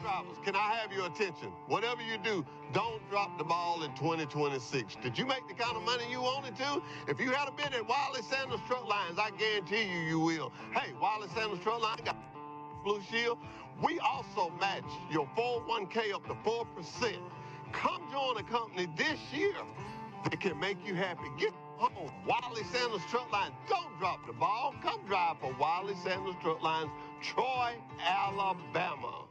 drivers, can I have your attention? Whatever you do, don't drop the ball in 2026. Did you make the kind of money you wanted to? If you had a bid at Wiley Sanders Truck Lines, I guarantee you will. Hey, Wiley Sanders Truck Line got Blue Shield. We also match your 401k up to 4%. Come join a company this year that can make you happy. Get home. Wiley Sanders Truck Line. Don't drop the ball. Come drive for Wiley Sanders Truck Lines, Troy, Alabama.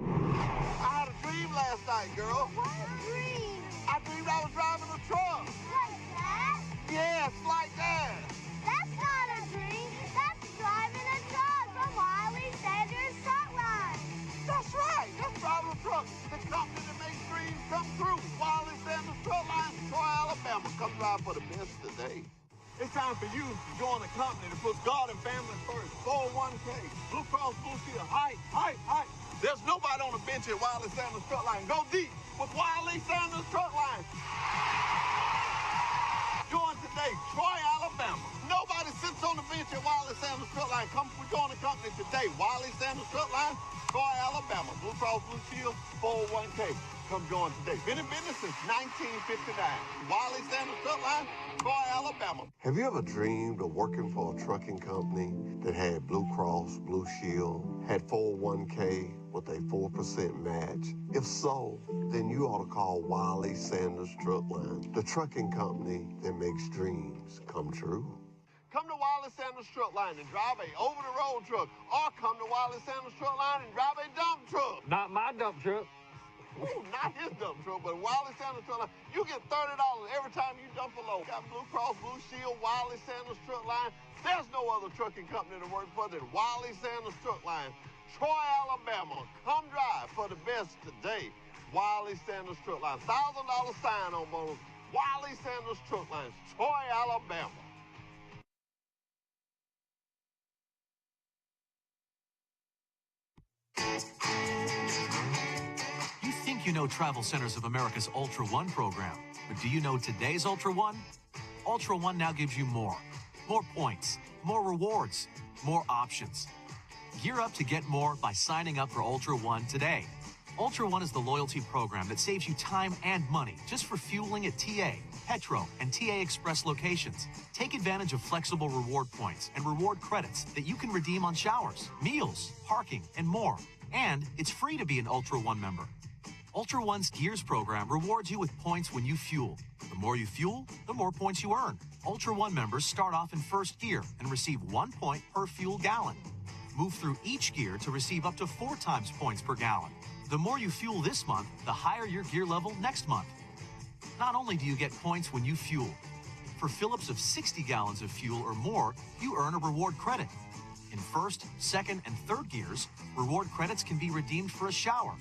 I had a dream last night, girl. What dream? I dreamed I was driving a truck. Like that? Yes, like that. That's not a dream. That's driving a truck from Wiley Sanders Truck Line. That's right. That's driving a truck. The company that makes dreams come true. Wiley Sanders Truck Line, Troy, Alabama. Come drive for the best today. It's time for you to join a company that puts God and family first. 401k, Blue Cross Blue Shield, height. There's nobody on the bench at Wiley Sanders Truck Line. Go deep with Wiley Sanders Truck Line. Join today, Troy, Alabama. Nobody sits on the bench at Wiley Sanders Truck Line. Come join the company today. Wiley Sanders Truck Line, Troy, Alabama. Blue Cross Blue Shield, 401k. Come join today. Been in business since 1959. Wiley Sanders Truck Line, Troy, Alabama. Have you ever dreamed of working for a trucking company that had Blue Cross Blue Shield, had 401k with a 4% match? If so, then you ought to call Wiley Sanders Truck Line, the trucking company that makes dreams come true. Come to Wiley Sanders Truck Line and drive a over-the-road truck, or come to Wiley Sanders Truck Line and drive a dump truck. Not my dump truck. Ooh, not his dump truck, but Wiley Sanders Truck Line. You get $30 every time you dump a load. Got Blue Cross Blue Shield, Wiley Sanders Truck Line. There's no other trucking company to work for than Wiley Sanders Truck Line, Troy, Alabama. Come drive for the best today. Wiley Sanders Truck Line. $1,000 sign-on bonus. Wiley Sanders Truck Line, Troy, Alabama. You think you know Travel Centers of America's Ultra One program, but do you know today's Ultra One? Ultra One now gives you more. More points, more rewards, more options. Gear up to get more by signing up for Ultra One today. Ultra One is the loyalty program that saves you time and money just for fueling at TA, Petro, and TA Express locations. Take advantage of flexible reward points and reward credits that you can redeem on showers, meals, parking, and more. And it's free to be an Ultra One member. Ultra One's Gears program rewards you with points when you fuel. The more you fuel, the more points you earn. Ultra One members start off in first gear and receive 1 point per fuel gallon. Move through each gear to receive up to 4 times points per gallon. The more you fuel this month, the higher your gear level next month. Not only do you get points when you fuel, for fill-ups of 60 gallons of fuel or more, you earn a reward credit. In first, second, and third gears, reward credits can be redeemed for a shower.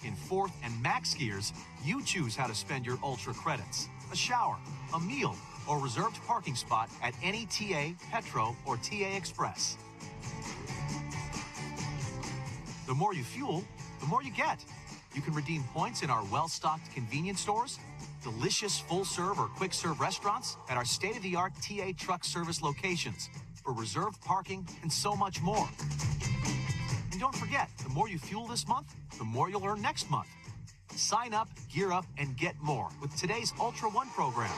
In fourth and max gears, you choose how to spend your Ultra credits: a shower, a meal, or reserved parking spot at any TA, Petro, or TA Express. The more you fuel, the more you get. You can redeem points in our well-stocked convenience stores, delicious full-serve or quick-serve restaurants, at our state-of-the-art TA truck service locations, for reserved parking, and so much more. And don't forget, the more you fuel this month, the more you'll earn next month. Sign up, gear up, and get more with today's Ultra One program.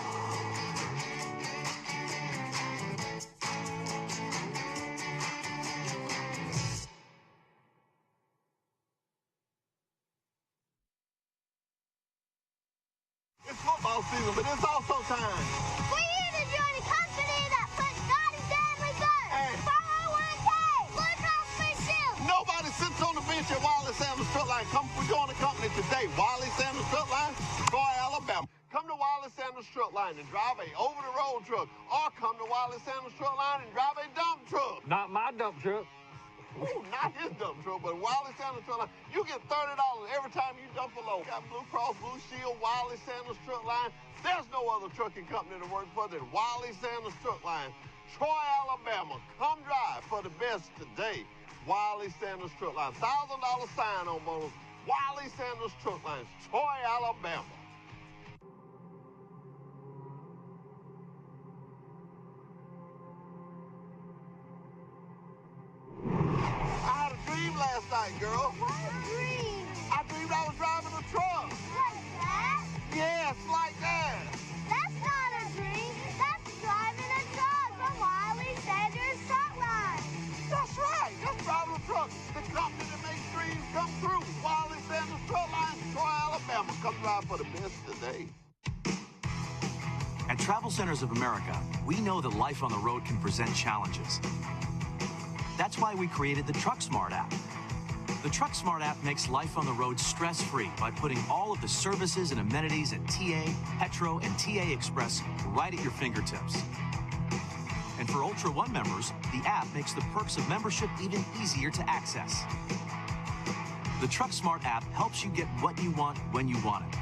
It's football season, but it's also time For you to join a company that puts God and family first. Hey. 401k, Blue Cross Blue Shield. Nobody sits on the bench at Wiley Sanders Truck Line. Come join the company today. Wiley Sanders Truck Line, Troy, Alabama. Come to Wiley Sanders Truck Line and drive a over-the-road truck, or come to Wiley Sanders Truck Line and drive a dump truck. Not my dump truck. Ooh, not his dump truck, but Wiley Sanders Truck Line. You get $30 every time you dump a load. Got Blue Cross Blue Shield, Wiley Sanders Truck Line. There's no other trucking company to work for than Wiley Sanders Truck Line, Troy, Alabama. Come drive for the best today. Wiley Sanders Truck Line. $1,000 sign-on bonus. Wiley Sanders Truck Line, Troy, Alabama. night, girl. What a dream. I dreamed I was driving a truck. Like that? Yes, like that. That's not a dream. That's driving a truck on Wiley Sanders' truck line. That's right. That's driving a truck. The company that makes dreams come true. Wiley Sanders Truck Line, Troy, Alabama. Come drive for the best today. At Travel Centers of America, we know that life on the road can present challenges. That's why we created the TruckSmart app. The TruckSmart app makes life on the road stress-free by putting all of the services and amenities at TA, Petro, and TA Express right at your fingertips. And for Ultra One members, the app makes the perks of membership even easier to access. The TruckSmart app helps you get what you want when you want it.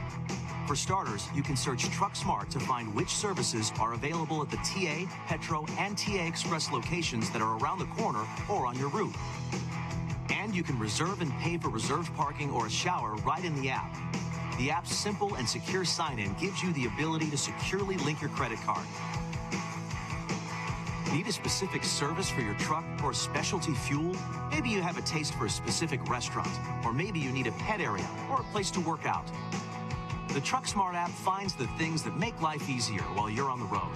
For starters, you can search TruckSmart to find which services are available at the TA, Petro, and TA Express locations that are around the corner or on your route. And you can reserve and pay for reserved parking or a shower right in the app. The app's simple and secure sign-in gives you the ability to securely link your credit card. Need a specific service for your truck or specialty fuel? Maybe you have a taste for a specific restaurant, or maybe you need a pet area or a place to work out. The TruckSmart app finds the things that make life easier while you're on the road.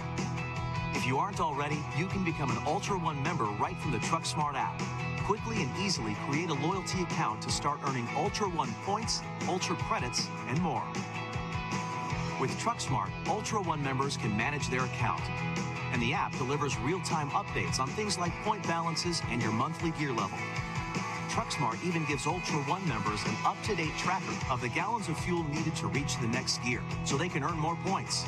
If you aren't already, you can become an Ultra One member right from the TruckSmart app. Quickly and easily create a loyalty account to start earning Ultra One points, Ultra credits, and more. With TruckSmart, Ultra One members can manage their account, and the app delivers real-time updates on things like point balances and your monthly gear level. TruckSmart even gives Ultra One members an up-to-date tracker of the gallons of fuel needed to reach the next gear, so they can earn more points.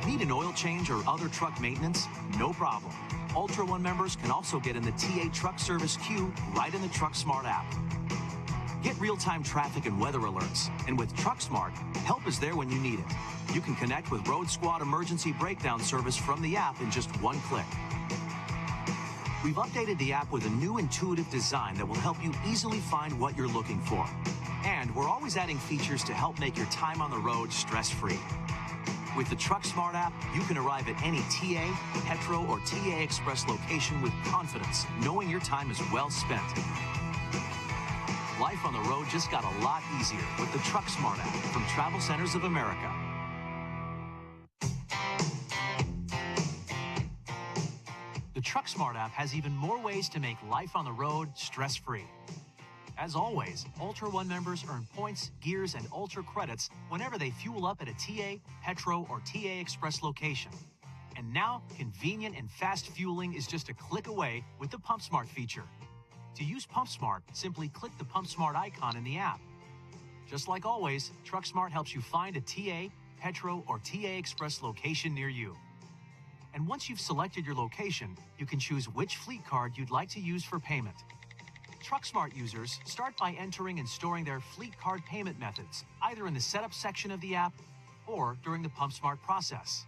Need an oil change or other truck maintenance? No problem. Ultra One members can also get in the TA truck service queue right in the TruckSmart app. Get real-time traffic and weather alerts, and with TruckSmart, help is there when you need it. You can connect with Road Squad emergency breakdown service from the app in just one click. We've updated the app with a new intuitive design that will help you easily find what you're looking for. And we're always adding features to help make your time on the road stress-free. With the TruckSmart app, you can arrive at any TA, Petro, or TA Express location with confidence, knowing your time is well spent. Life on the road just got a lot easier with the TruckSmart app from Travel Centers of America. The TruckSmart app has even more ways to make life on the road stress-free. As always, Ultra One members earn points, gears, and Ultra credits whenever they fuel up at a TA, Petro, or TA Express location. And now, convenient and fast fueling is just a click away with the PumpSmart feature. To use PumpSmart, simply click the PumpSmart icon in the app. Just like always, TruckSmart helps you find a TA, Petro, or TA Express location near you. And once you've selected your location, you can choose which fleet card you'd like to use for payment. TruckSmart users start by entering and storing their fleet card payment methods, either in the setup section of the app or during the PumpSmart process.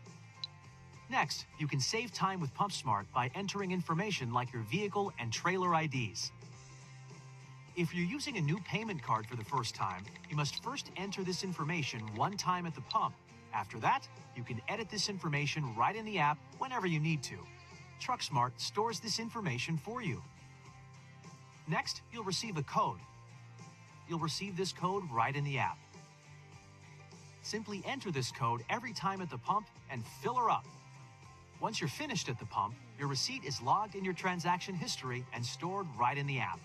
Next, you can save time with PumpSmart by entering information like your vehicle and trailer IDs. If you're using a new payment card for the first time, you must first enter this information one time at the pump. After that, you can edit this information right in the app whenever you need to. TruckSmart stores this information for you. Next, you'll receive a code. You'll receive this code right in the app. Simply enter this code every time at the pump and fill her up. Once you're finished at the pump, your receipt is logged in your transaction history and stored right in the app.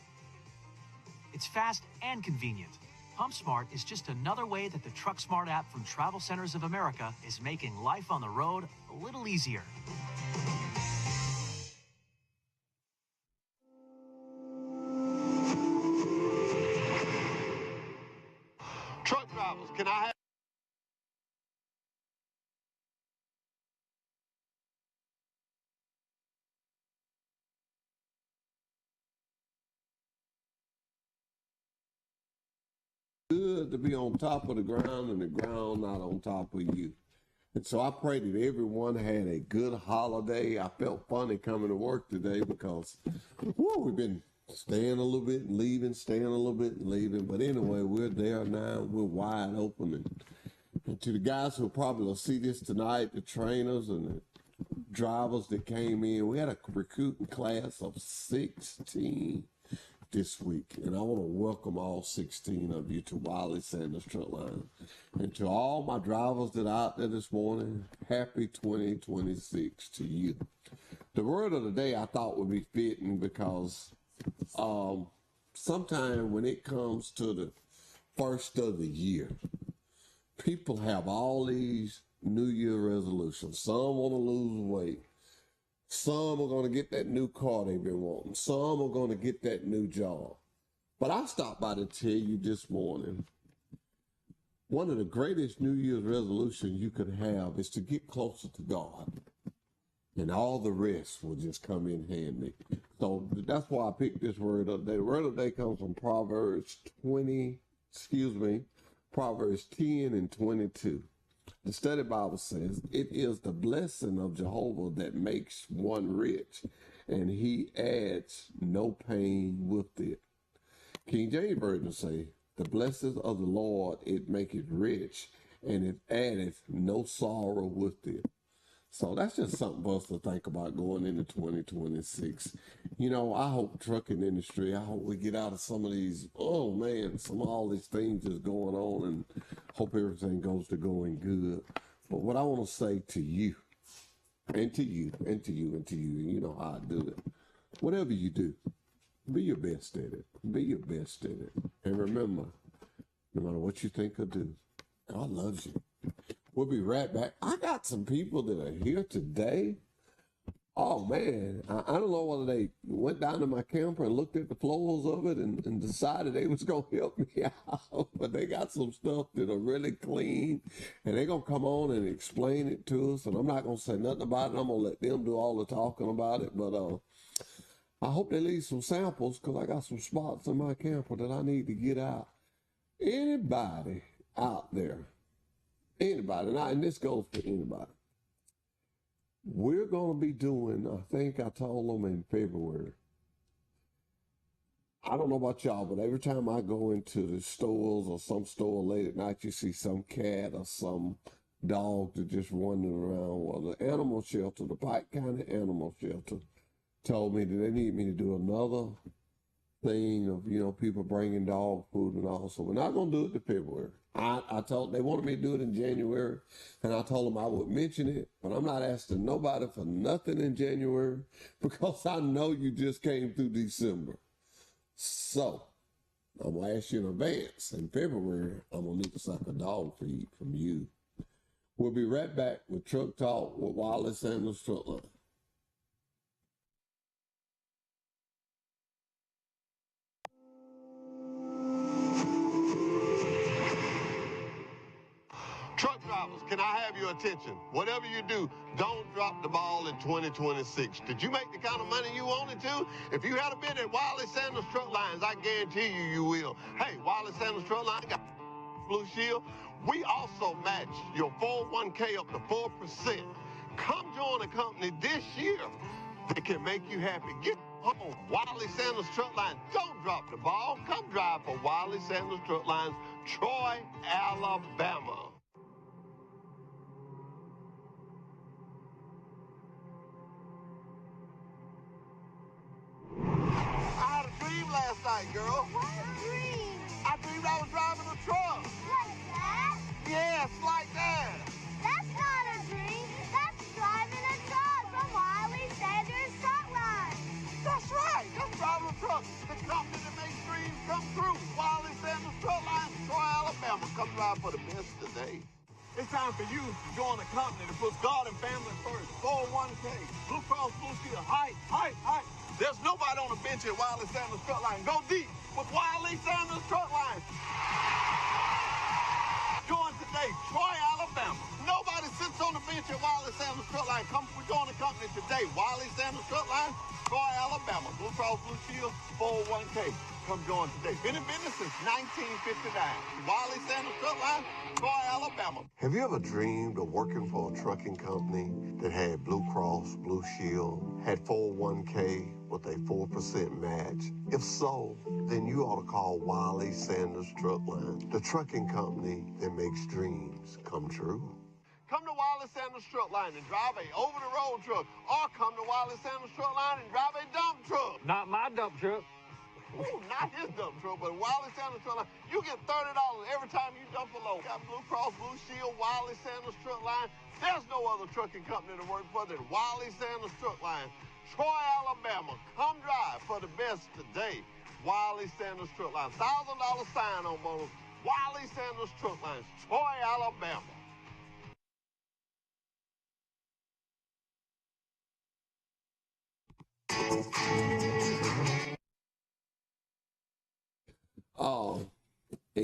It's fast and convenient. PumpSmart is just another way that the TruckSmart app from Travel Centers of America is making life on the road a little easier. Truck drivers, can I have... Good to be on top of the ground and the ground not on top of you. And so I pray that everyone had a good holiday. I felt funny coming to work today because we've been staying a little bit and leaving, staying a little bit and leaving. But anyway, we're there now. We're wide open. And to the guys who probably will see this tonight, the trainers and the drivers that came in, we had a recruiting class of 16. this week, and I want to welcome all 16 of you to Wiley Sanders Truck Line. And to all my drivers that are out there this morning, happy 2026 to you. The word of the day I thought would be fitting because sometime when it comes to the first of the year, people have all these New Year resolutions. Some want to lose weight. Some are going to get that new car they've been wanting. Some are going to get that new job. But I stopped by to tell you this morning, one of the greatest New Year's resolutions you could have is to get closer to God. And all the rest will just come in handy. So that's why I picked this word of the day. The word of the day comes from Proverbs 10 and 22. The study Bible says, it is the blessing of Jehovah that makes one rich, and he adds no pain with it. King James Version say, the blessings of the Lord, it maketh rich, and it addeth no sorrow with it. So that's just something for us to think about going into 2026. You know, I hope trucking industry, I hope we get out of some of these, some of all these things that's going on, and hope everything goes to going good. But what I want to say to you, and to you, and to you, and to you, and you know how I do it. Whatever you do, be your best at it. Be your best at it. And remember, no matter what you think or do, God loves you. We'll be right back. I got some people that are here today. Oh, man. I don't know whether they went down to my camper and looked at the floors of it and decided they was going to help me out. But they got some stuff that are really clean. And they're going to come on and explain it to us. And I'm not going to say nothing about it. I'm going to let them do all the talking about it. But I hope they leave some samples because I got some spots in my camper that I need to get out. Anybody out there, anybody, and this goes for anybody. We're going to be doing, I think I told them in February. I don't know about y'all, but every time I go into the stores or some store late at night, you see some cat or some dog that just wandering around. Well, the animal shelter, the Pike County Animal Shelter, told me that they need me to do another thing of, people bringing dog food and all. So we're not going to do it in February. I told, they wanted me to do it in January, and I told them I would mention it, but I'm not asking nobody for nothing in January because I know you just came through December. So I'm going to ask you in advance. In February, I'm going to need to suck a dog feed from you. We'll be right back with Truck Talk with Wiley Sanders Truck Line. Truck drivers, can I have your attention? Whatever you do, don't drop the ball in 2026. Did you make the kind of money you wanted to? If you had been at Wiley Sanders Truck Lines, I guarantee you will. Hey, Wiley Sanders Truck Line got Blue Shield. We also match your 401k up to 4%. Come join a company this year that can make you happy. Get home. Wiley Sanders Truck Line. Don't drop the ball. Come drive for Wiley Sanders Truck Lines, Troy, Alabama. I had a dream last night, girl. What a dream! I dreamed I was driving a truck. Like that? Yes, like that. That's not a dream. That's driving a truck from Wiley Sanders Truck Line. That's right. That's driving a truck. The company that makes dreams come true. Wiley Sanders Truck Line, Troy, Alabama. Come drive for the best today. It's time for you to join a company that puts God and family first. 401k, Blue Cross Blue Shield, height. There's nobody on the bench at Wiley Sanders Truck Line. Go deep with Wiley Sanders Truck Line. Join today, Troy, Alabama. Nobody sits on the bench at Wiley Sanders Truck Line. Come join the company today. Wiley Sanders Truck Line, Troy, Alabama. Blue Cross Blue Shield, 401k. Come join today. Been in business since 1959. Wiley Sanders Truck Line, Troy, Alabama. Have you ever dreamed of working for a trucking company that had Blue Cross Blue Shield, had 401k with a 4% match? If so, then you ought to call Wiley Sanders Truck Line, the trucking company that makes dreams come true. Come to Wiley Sanders Truck Line and drive a over-the-road truck, or come to Wiley Sanders Truck Line and drive a dump truck. Not my dump truck. Ooh, not his dump truck, but Wiley Sanders Truck Line. You get $30 every time you dump a load. Got Blue Cross Blue Shield, Wiley Sanders Truck Line. There's no other trucking company to work for than Wiley Sanders Truck Line. Troy, Alabama. Come drive for the best today. Wiley Sanders Truck Line. $1,000 sign-on bonus. Wiley Sanders Truck Line. Troy, Alabama.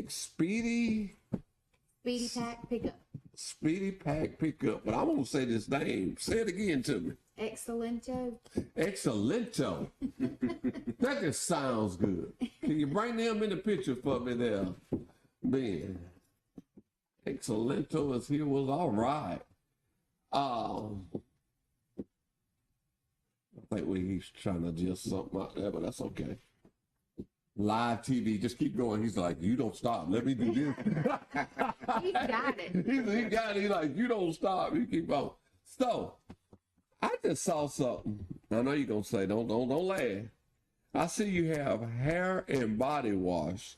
Speedy Pack Pickup. Speedy Pack Pickup. But I'm gonna say this name. Say it again to me. Excellento. Excellento. That just sounds good. Can you bring them in the picture for me there, Ben? Excellento is here. Was all right. I think he's trying to adjust something out there, but that's okay. Live TV, just keep going. He's like, you don't stop. Let me do this. He got it. He got it. He's like, you don't stop. You keep on. So, I just saw something. I know you're gonna say, don't laugh. I see you have hair and body wash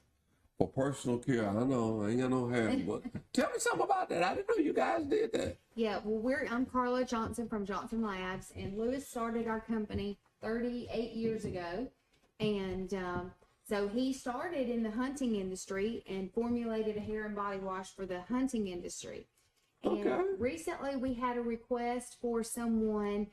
for personal care. I know I ain't got no hair, but tell me something about that. I didn't know you guys did that. Yeah, well, I'm Carla Johnson from Johnson Labs, and Lewis started our company 38 years ago, and so he started in the hunting industry and formulated a hair and body wash for the hunting industry. And recently we had a request for someone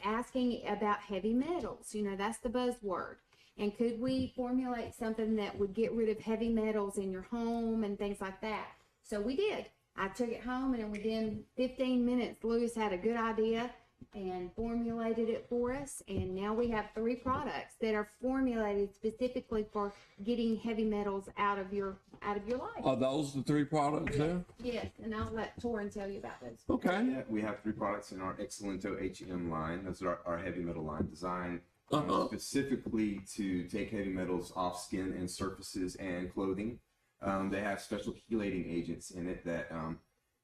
asking about heavy metals. You know, that's the buzzword. And could we formulate something that would get rid of heavy metals in your home and things like that? So we did. I took it home, and within 15 minutes, Lewis had a good idea and formulated it for us. And now we have 3 products that are formulated specifically for getting heavy metals out of your life. Are those the 3 products there? Yes, and I'll let Torin tell you about those. Okay. Yeah, we have 3 products in our Excellento HM line. That's our heavy metal line, designed specifically to take heavy metals off skin and surfaces and clothing. They have special chelating agents in it that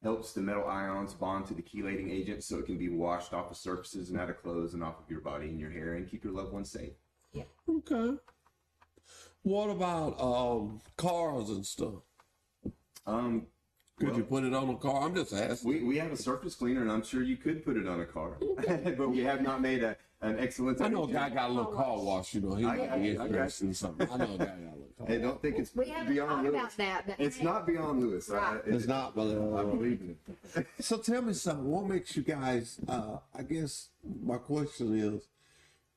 helps the metal ions bond to the chelating agent, so it can be washed off of surfaces and out of clothes and off of your body and your hair, and keep your loved ones safe. Yeah. Okay. What about cars and stuff? Could you put it on a car? I'm just asking. We have a surface cleaner, and I'm sure you could put it on a car, but we have not made an excellent. I know a guy got a little car wash. You know, he's interested in something. I know a guy got a little car. I don't think it's We haven't beyond talked Lewis. about that, but It's not beyond Lewis. Right. It's not, but I believe in it. So tell me something. What makes you guys? I guess my question is,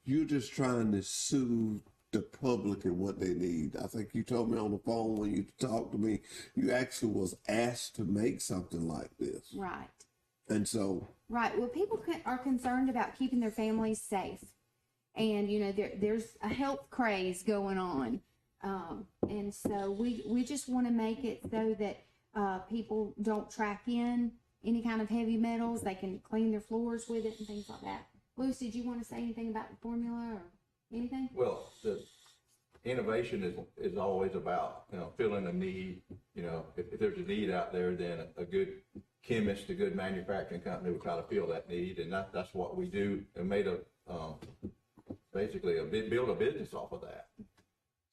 you're just trying to soothe the public and what they need. I think you told me on the phone when you talked to me, you actually was asked to make something like this. Right. And so. Right. Well, people are concerned about keeping their families safe. And, you know, there's a health craze going on. And so we just want to make it so that people don't track in any kind of heavy metals. They can clean their floors with it and things like that. Luce, did you want to say anything about the formula or anything? Well, the innovation is always about, you know, filling a need. You know, if there's a need out there, then a good chemist, a good manufacturing company will try to fill that need, and that's what we do, and made basically build a business off of that.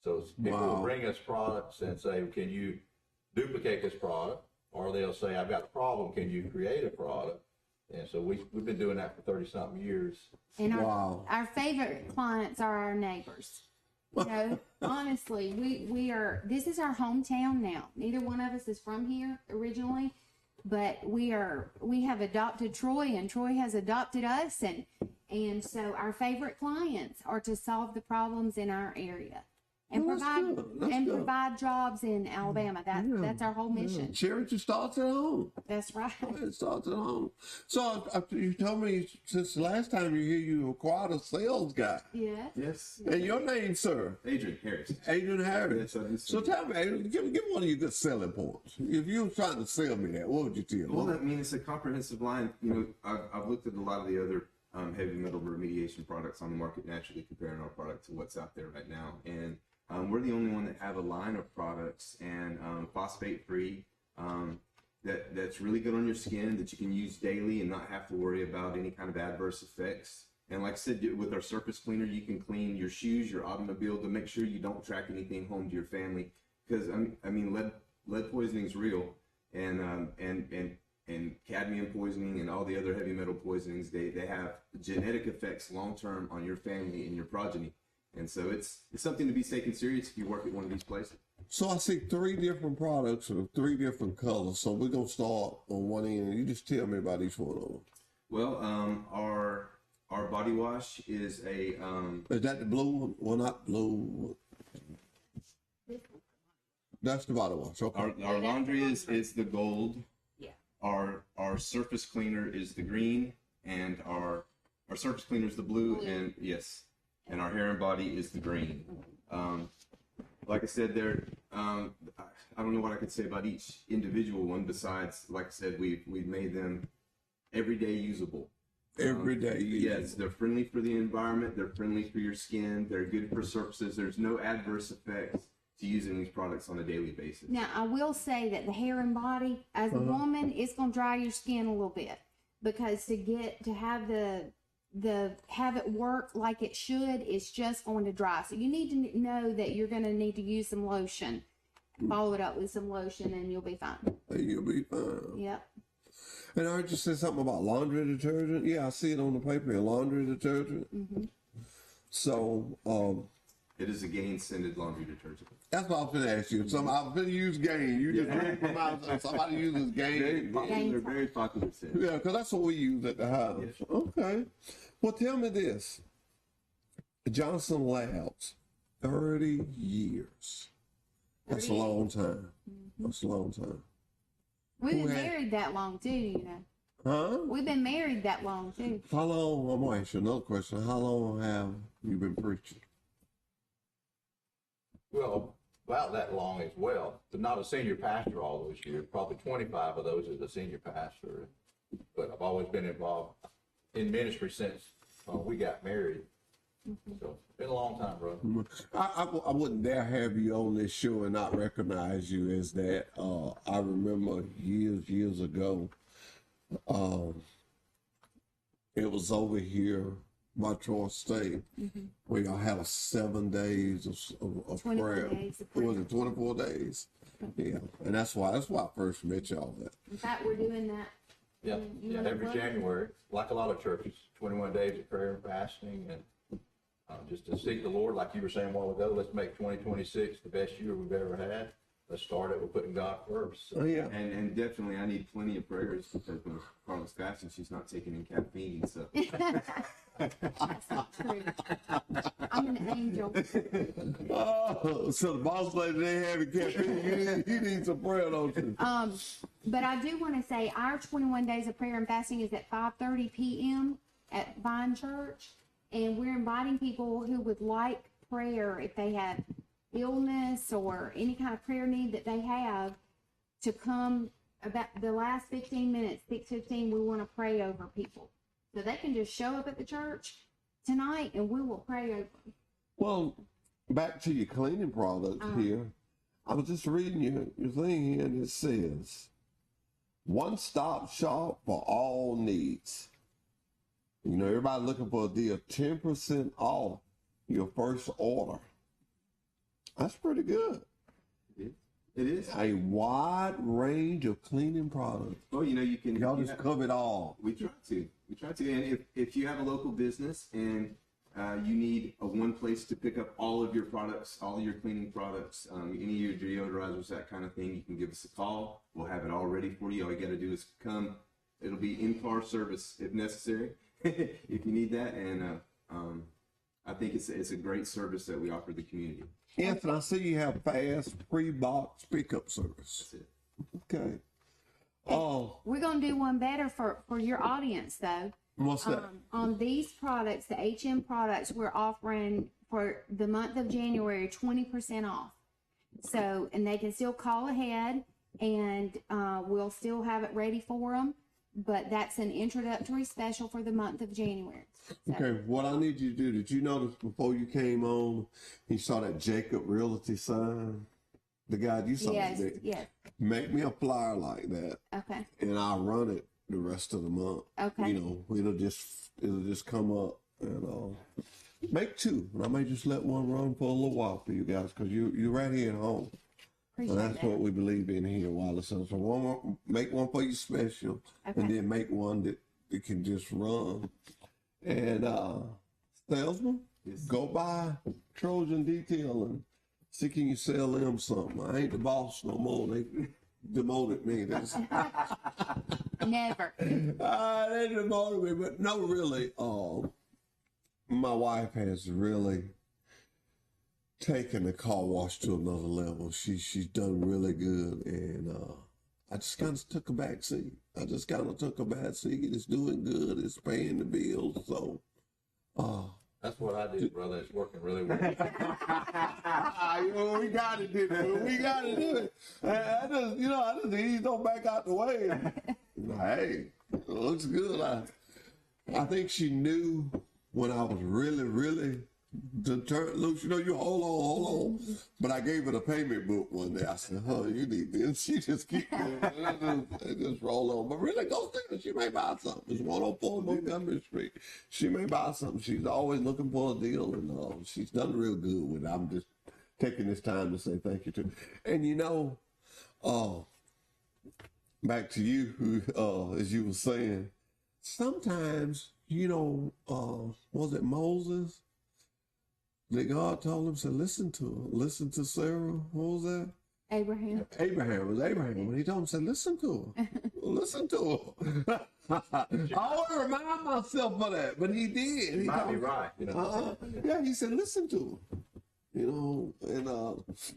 So people will bring us products and say, can you duplicate this product? Or they'll say, I've got a problem, can you create a product? And so we've been doing that for 30-something years. And our favorite clients are our neighbors. You know, honestly, this is our hometown now. Neither one of us is from here originally, but we have adopted Troy, and Troy has adopted us, and so our favorite clients are to solve the problems in our area and provide jobs in Alabama. That's our whole mission. Charity starts at home. That's right. It starts at home. So you told me since the last time you were here, you were quite a sales guy. Yes. Yes. And your name, sir? Adrian Harris. Adrian Harris. Yes, So tell me, Adrian, give one of your good selling points. If you were trying to sell me that, what would you tell me? Well, I mean, it's a comprehensive line. You know, I've looked at a lot of the other heavy metal remediation products on the market, naturally comparing our product to what's out there right now. And we're the only one that have a line of products and phosphate free that's really good on your skin, that you can use daily and not have to worry about any kind of adverse effects. And like I said, with our surface cleaner, you can clean your shoes, your automobile, to make sure you don't track anything home to your family. Because I mean, lead poisoning is real, and cadmium poisoning and all the other heavy metal poisonings, they have genetic effects long term on your family and your progeny. And so it's something to be taken serious if you work at one of these places. So I see 3 different products of 3 different colors. So we're gonna start on one end, and you just tell me about each one of them. Well, our body wash is a Is that the blue one? Well, not blue. That's the body wash. Okay. our laundry is the gold. Yeah. Our surface cleaner is the green, and our surface cleaner is the blue, and yes, and our hair and body is the green. Like I said, I don't know what I could say about each individual one besides, like I said, we've made them everyday usable. Everyday usable. Yes, they're friendly for the environment. They're friendly for your skin. They're good for surfaces. There's no adverse effects to using these products on a daily basis. Now, I will say that the hair and body, as a woman, it's going to dry your skin a little bit, because to have have it work like it should, it's just going to dry. So you need to know that you're going to need to use some lotion. Follow it up with some lotion, and you'll be fine. You'll be fine. Yep. And I heard you say something about laundry detergent. Yeah, I see it on the paper here, laundry detergent. Mm-hmm. So, It is a gain-scented laundry detergent. that's what I was going to ask you. I'm going to use Gain. You just read from out. Somebody uses Gain. They're very popular scent. Yeah, because that's what we use at the house. Yes. Okay. Well, tell me this. Johnson Labs, 30 years. That's a long time. That's a long time. We've been Who had- married that long, too, you know. Huh? We've been married that long, too. How long, I'm going to ask you another question. How long have you been preaching? Well, about that long as well, but not a senior pastor all those years, probably 25 of those as a senior pastor. But I've always been involved in ministry since we got married. So it's been a long time, brother. I wouldn't dare have you on this show and not recognize you as that. I remember years ago, it was over here by Troy State, where y'all had a 7 days of 24 prayer. days of Was it 24 days? Yeah, and that's why I first met y'all. That. In fact, we're doing that. Yeah, You every wanna- January, like a lot of churches, 21 days of prayer and fasting, and just to seek the Lord, like you were saying a while ago. Let's make 2026 the best year we've ever had. Let's start it with putting God first. So, Oh yeah. And definitely, I need plenty of prayers because when Carla's fasting, she's not taking in caffeine. So That's not true. I'm an angel. Oh, so the boss lady they having caffeine. You need some prayer, don't you? But I do want to say our 21 days of prayer and fasting is at 5:30 p.m. at Vine Church, and we're inviting people who would like prayer, if they have illness or any kind of prayer need that they have, to come. About the last 15 minutes, 6:15, we want to pray over people. So they can just show up at the church tonight and we will pray over them. Well, back to your cleaning products here. I was just reading your thing here, and it says, one-stop shop for all needs. You know, everybody looking for a deal, 10% off your first order. That's pretty good. it is. A wide range of cleaning products. Well, you know, you can. Y'all just cover it all. We try to. We try to. And if you have a local business and you need one place to pick up all of your products, all of your cleaning products, any of your deodorizers, that kind of thing, you can give us a call. We'll have it all ready for you. All you got to do is come. It'll be in-car service if necessary, if you need that. And I think it's a great service that we offer the community. Anthony, I see you have fast pre-box pickup service. That's it. Okay. Oh, We're going to do one better for your audience, though. what's that? On these products, the HM products, we're offering for the month of January 20% off. So, and they can still call ahead, and we'll still have it ready for them. But that's an introductory special for the month of January. So, Okay, what I need you to do, did you notice before you came on, you saw that Jacob Realty sign? The guy, you saw yes, that. yes. Make me a flyer like that, Okay. and I'll run it the rest of the month. Okay. You know, it'll just come up and make two. And I may just let one run for a little while for you guys, because you're right here at home. Appreciate And that's that. what we believe in here, Wireless Center. So one more, make one for you special, Okay. and then make one that can just run. And salesman, go by Trojan Detail and see can you sell them something. I ain't the boss no more. They demoted me. Never. They demoted me, but no, really. My wife has really taken the car wash to another level. She's done really good, and I just kind of took a back seat. It's doing good. It's paying the bills. So, That's what I do, brother. It's working really well. we got to do it. We got to do it. I just ease on back out the way. Hey, it looks good. I think she knew when I was really, really determined. You hold on. But I gave her the payment book one day. I said, you need this. She just keep just roll on. But really, go see her. She may buy something. It's 104 Montgomery Street. She may buy something. She's always looking for a deal, and she's done real good with it. I'm just taking this time to say thank you to her. And back to you, as you were saying, sometimes, was it Moses? That God told him, said, listen to her. Listen to Sarah. What was that? Abraham. Abraham. It was Abraham. When he told him, said, listen to her. Listen to her. I always remind myself of that, but he did. You might be right. Yeah, he said, listen to her.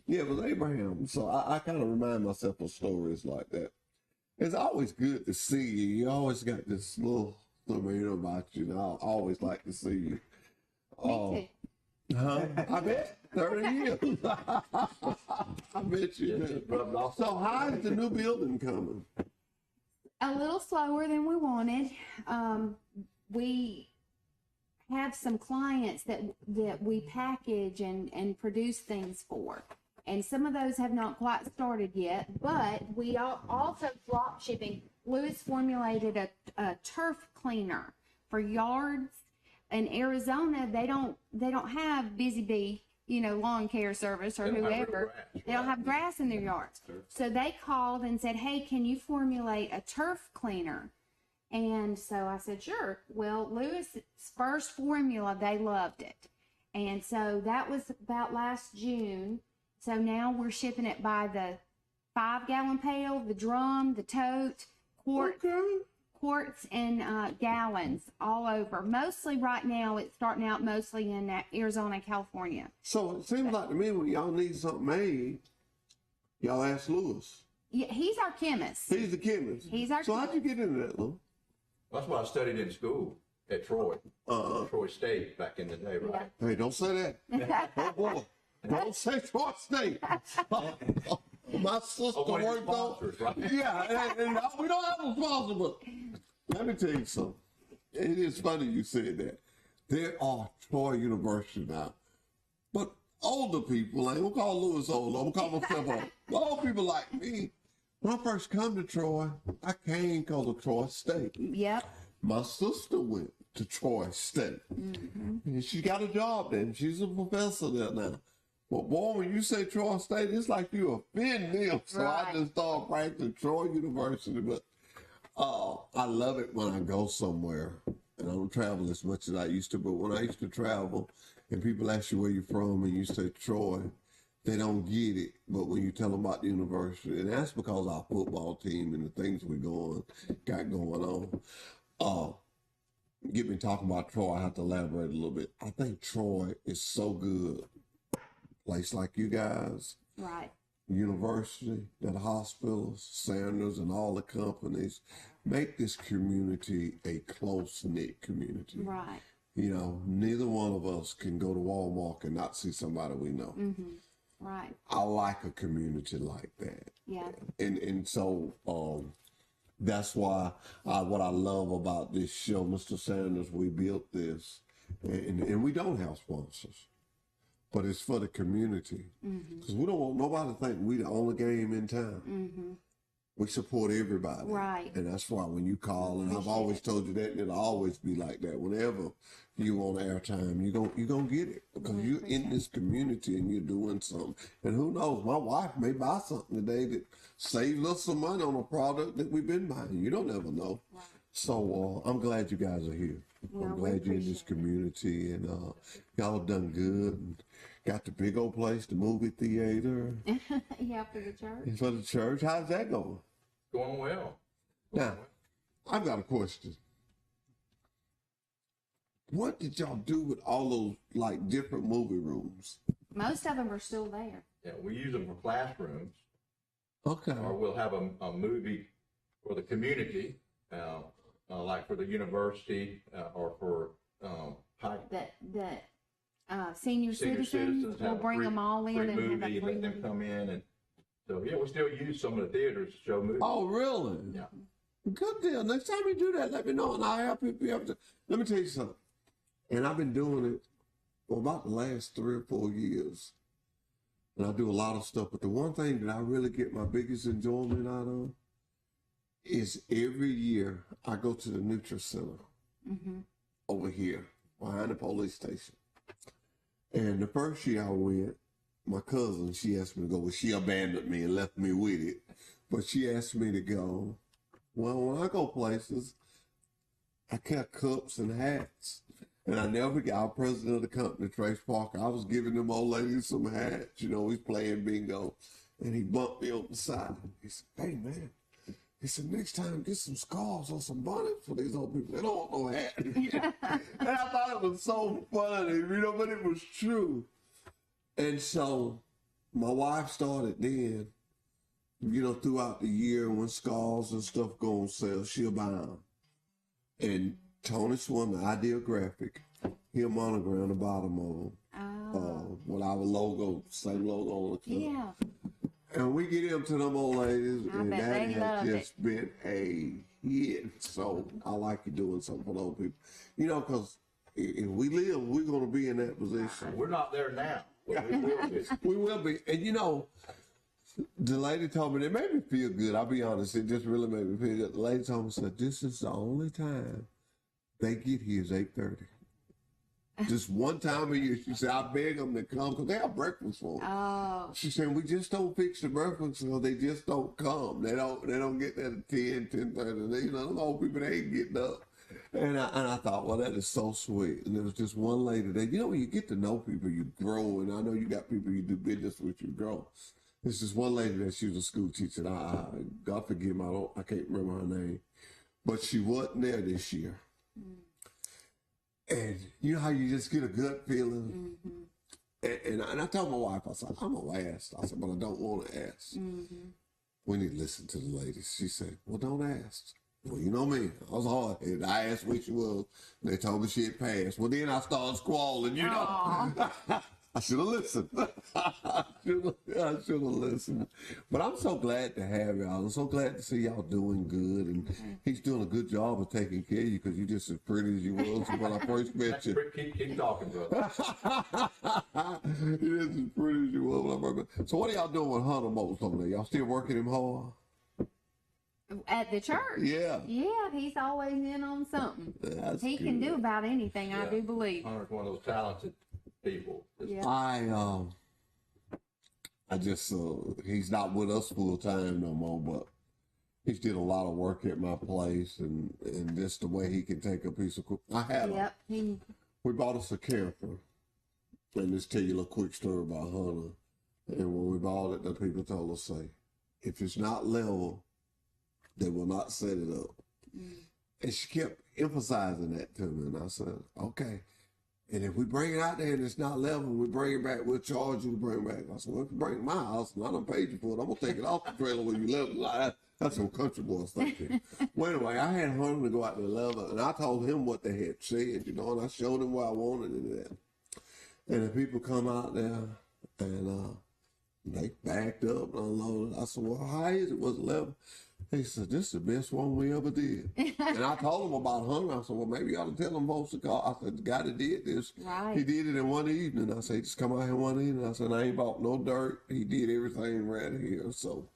It was Abraham. So I kind of remind myself of stories like that. It's always good to see you. You always got this little something about you. I always like to see you. Me too. I bet 30 years. I bet you do. So how is the new building coming? A little slower than we wanted. We have some clients that we package and produce things for. And some of those have not quite started yet, but we are also drop shipping. Lewis formulated a turf cleaner for yards. In Arizona, they don't have Busy Bee, lawn care service or whoever. They don't have grass in their yards. So they called and said, hey, can you formulate a turf cleaner? And so I said, sure. Well, Lewis's first formula, they loved it. And so that was about last June. So now we're shipping it by the 5-gallon pail, the drum, the tote, quarts and gallons all over. Mostly right now, it's starting out mostly in Arizona and California. So it seems like to me when y'all need something made, y'all ask Lewis. Yeah, he's our chemist. He's the chemist. So how'd you get into that, Lou? That's what I studied in school at Troy. Troy State back in the day, right? Yeah. Hey, don't say that. Oh, boy. Don't say Troy State. My sister worked on. Right? Yeah, and we don't have a sponsor, but let me tell you something. It is funny you said that. There are Troy University now, but older people, I ain't gonna call Lewis old, I'm gonna call myself old. Old people like me, when I first come to Troy, I came because of Troy State. Yep. My sister went to Troy State, and she got a job there, and she's a professor there now. But boy, when you say Troy State, it's like you offend them. So Right. I just started practicing Troy University. But I love it when I go somewhere. And I don't travel as much as I used to. But when I used to travel and people ask you where you're from and you say Troy, they don't get it. But when you tell them about the university, and that's because our football team and the things got going on. Get me talking about Troy, I have to elaborate a little bit. I think Troy is so good. Place like you guys, Right. university, that hospitals, Sanders, and all the companies make this community a close-knit community. Right. Neither one of us can go to Walmart and not see somebody we know. Right. I like a community like that. Yeah. And so that's why what I love about this show, Mr. Sanders, we built this, and we don't have sponsors. But it's for the community. Because we don't want nobody to think we the only game in town. we support everybody. Right. And that's why when you call, and I've Appreciate always it. told you that, and it'll always be like that. Whenever you want airtime, you're gonna get it because We you're appreciate in this community and you're doing something. And who knows, my wife may buy something today that saves us some money on a product that we've been buying. You don't ever know. Right. So I'm glad you guys are here. Well, I'm we glad you're in this appreciate it. community, and y'all done good. And got the big old place, the movie theater, Yeah, for the church. and for the church. How's that going? Going well. Now, I've got a question. What did y'all do with all those like different movie rooms? Most of them are still there. Yeah, we use them for classrooms, Okay. or we'll have a movie for the community, like for the university, or for high That senior senior citizens, citizens. we'll have a bring free- them all in free and have movie, a free let them movie. come in, and so yeah, we still use some of the theaters to show movies. Oh, really? Yeah. Good deal. Next time you do that, let me know, and I'll help you be able to. Let me tell you something. And I've been doing it for about the last 3 or 4 years. And I do a lot of stuff. But the one thing that I really get my biggest enjoyment out of is every year I go to the Nutricenter over here behind the police station. And the first year I went, my cousin, she asked me to go. Well, she abandoned me and left me with it. But she asked me to go. Well, when I go places, I kept cups and hats. And I never forget, our president of the company, Trace Parker, I was giving them old ladies some hats. You know, he's playing bingo. And he bumped me on the side. He said, hey, man. He said, next time, get some scarves or some bonnets for these old people. They don't want no hat. And I thought it was so funny, you know, but it was true. And so my wife started then, you know, throughout the year when scarves and stuff go on sale, she'll buy them. And Tony Swan, the Ideal Graphic, he'll monogram the bottom of them. With our logo, same logo on the cover. Yeah. And we get them to them old ladies, I and bet that they has love just been a hit. So I like you doing something for those people. You know, because if we live, we're going to be in that position. We're not there now, but we will be. We will be. And you know, the lady told me, it made me feel good. I'll be honest, it just really made me feel good. The lady told me, said, this is the only time they get here is 8:30. Just one time a year. She said, I beg them to come because they have breakfast for them. Oh. She said, we just don't fix the breakfast so they just don't come. They don't get there at 10, 10:30. You know, those old people, they ain't getting up. And I thought, well, that is so sweet. And there was just one lady that, you know, when you get to know people, you grow. And I know you got people you do business with, you grow. There's this one lady that she was a school teacher. And God forgive me, I can't remember her name. But she wasn't there this year. And you know how you just get a gut feeling? And I told my wife, I said, I'm going to ask. I said, but I don't want to ask. We need to listen to the ladies. She said, well, don't ask. Well, you know me. I was hard-headed. I asked where she was. They told me she had passed. Well, then I started squalling, you know. I should have listened. I should have listened. But I'm so glad to have y'all. I'm so glad to see y'all doing good. And he's doing a good job of taking care of you because you're just as pretty as you was when I first met you. Keep talking, brother. You're just as pretty as you was when I first met you. So what are y'all doing with Hunter most over there? Y'all still working him hard? At the church? Yeah. Yeah, he's always in on something. That's He can good. do about anything, I do believe. Hunter's one of those talented people. Yeah. I just he's not with us full time no more, but he's did a lot of work at my place, and just the way he can take a piece of I had Yep. we bought us a camper, and just tell you a little quick story about Hunter. And when we bought it, the people told us, say, if it's not level, they will not set it up. And she kept emphasizing that to me, and I said, okay. And if we bring it out there and it's not level, we bring it back, we'll charge you to bring it back. I said, well, if you bring it to my house and I done paid you for it, I'm going to take it off the trailer where you live. Like, that's some country boy stuff here. Well, anyway, I had Hunter to go out there and level, and I told him what they had said, you know, and I showed him what I wanted in that. And the people come out there, and they backed up and unloaded. I said, well, how is it? Was it level? He said, this is the best one we ever did. And I told him about Hunter. I said, well, maybe you ought to tell them folks to call. I said, the guy that did this, Right. he did it in one evening. I said, just come out here one evening. I said, I ain't bought no dirt. He did everything right here. So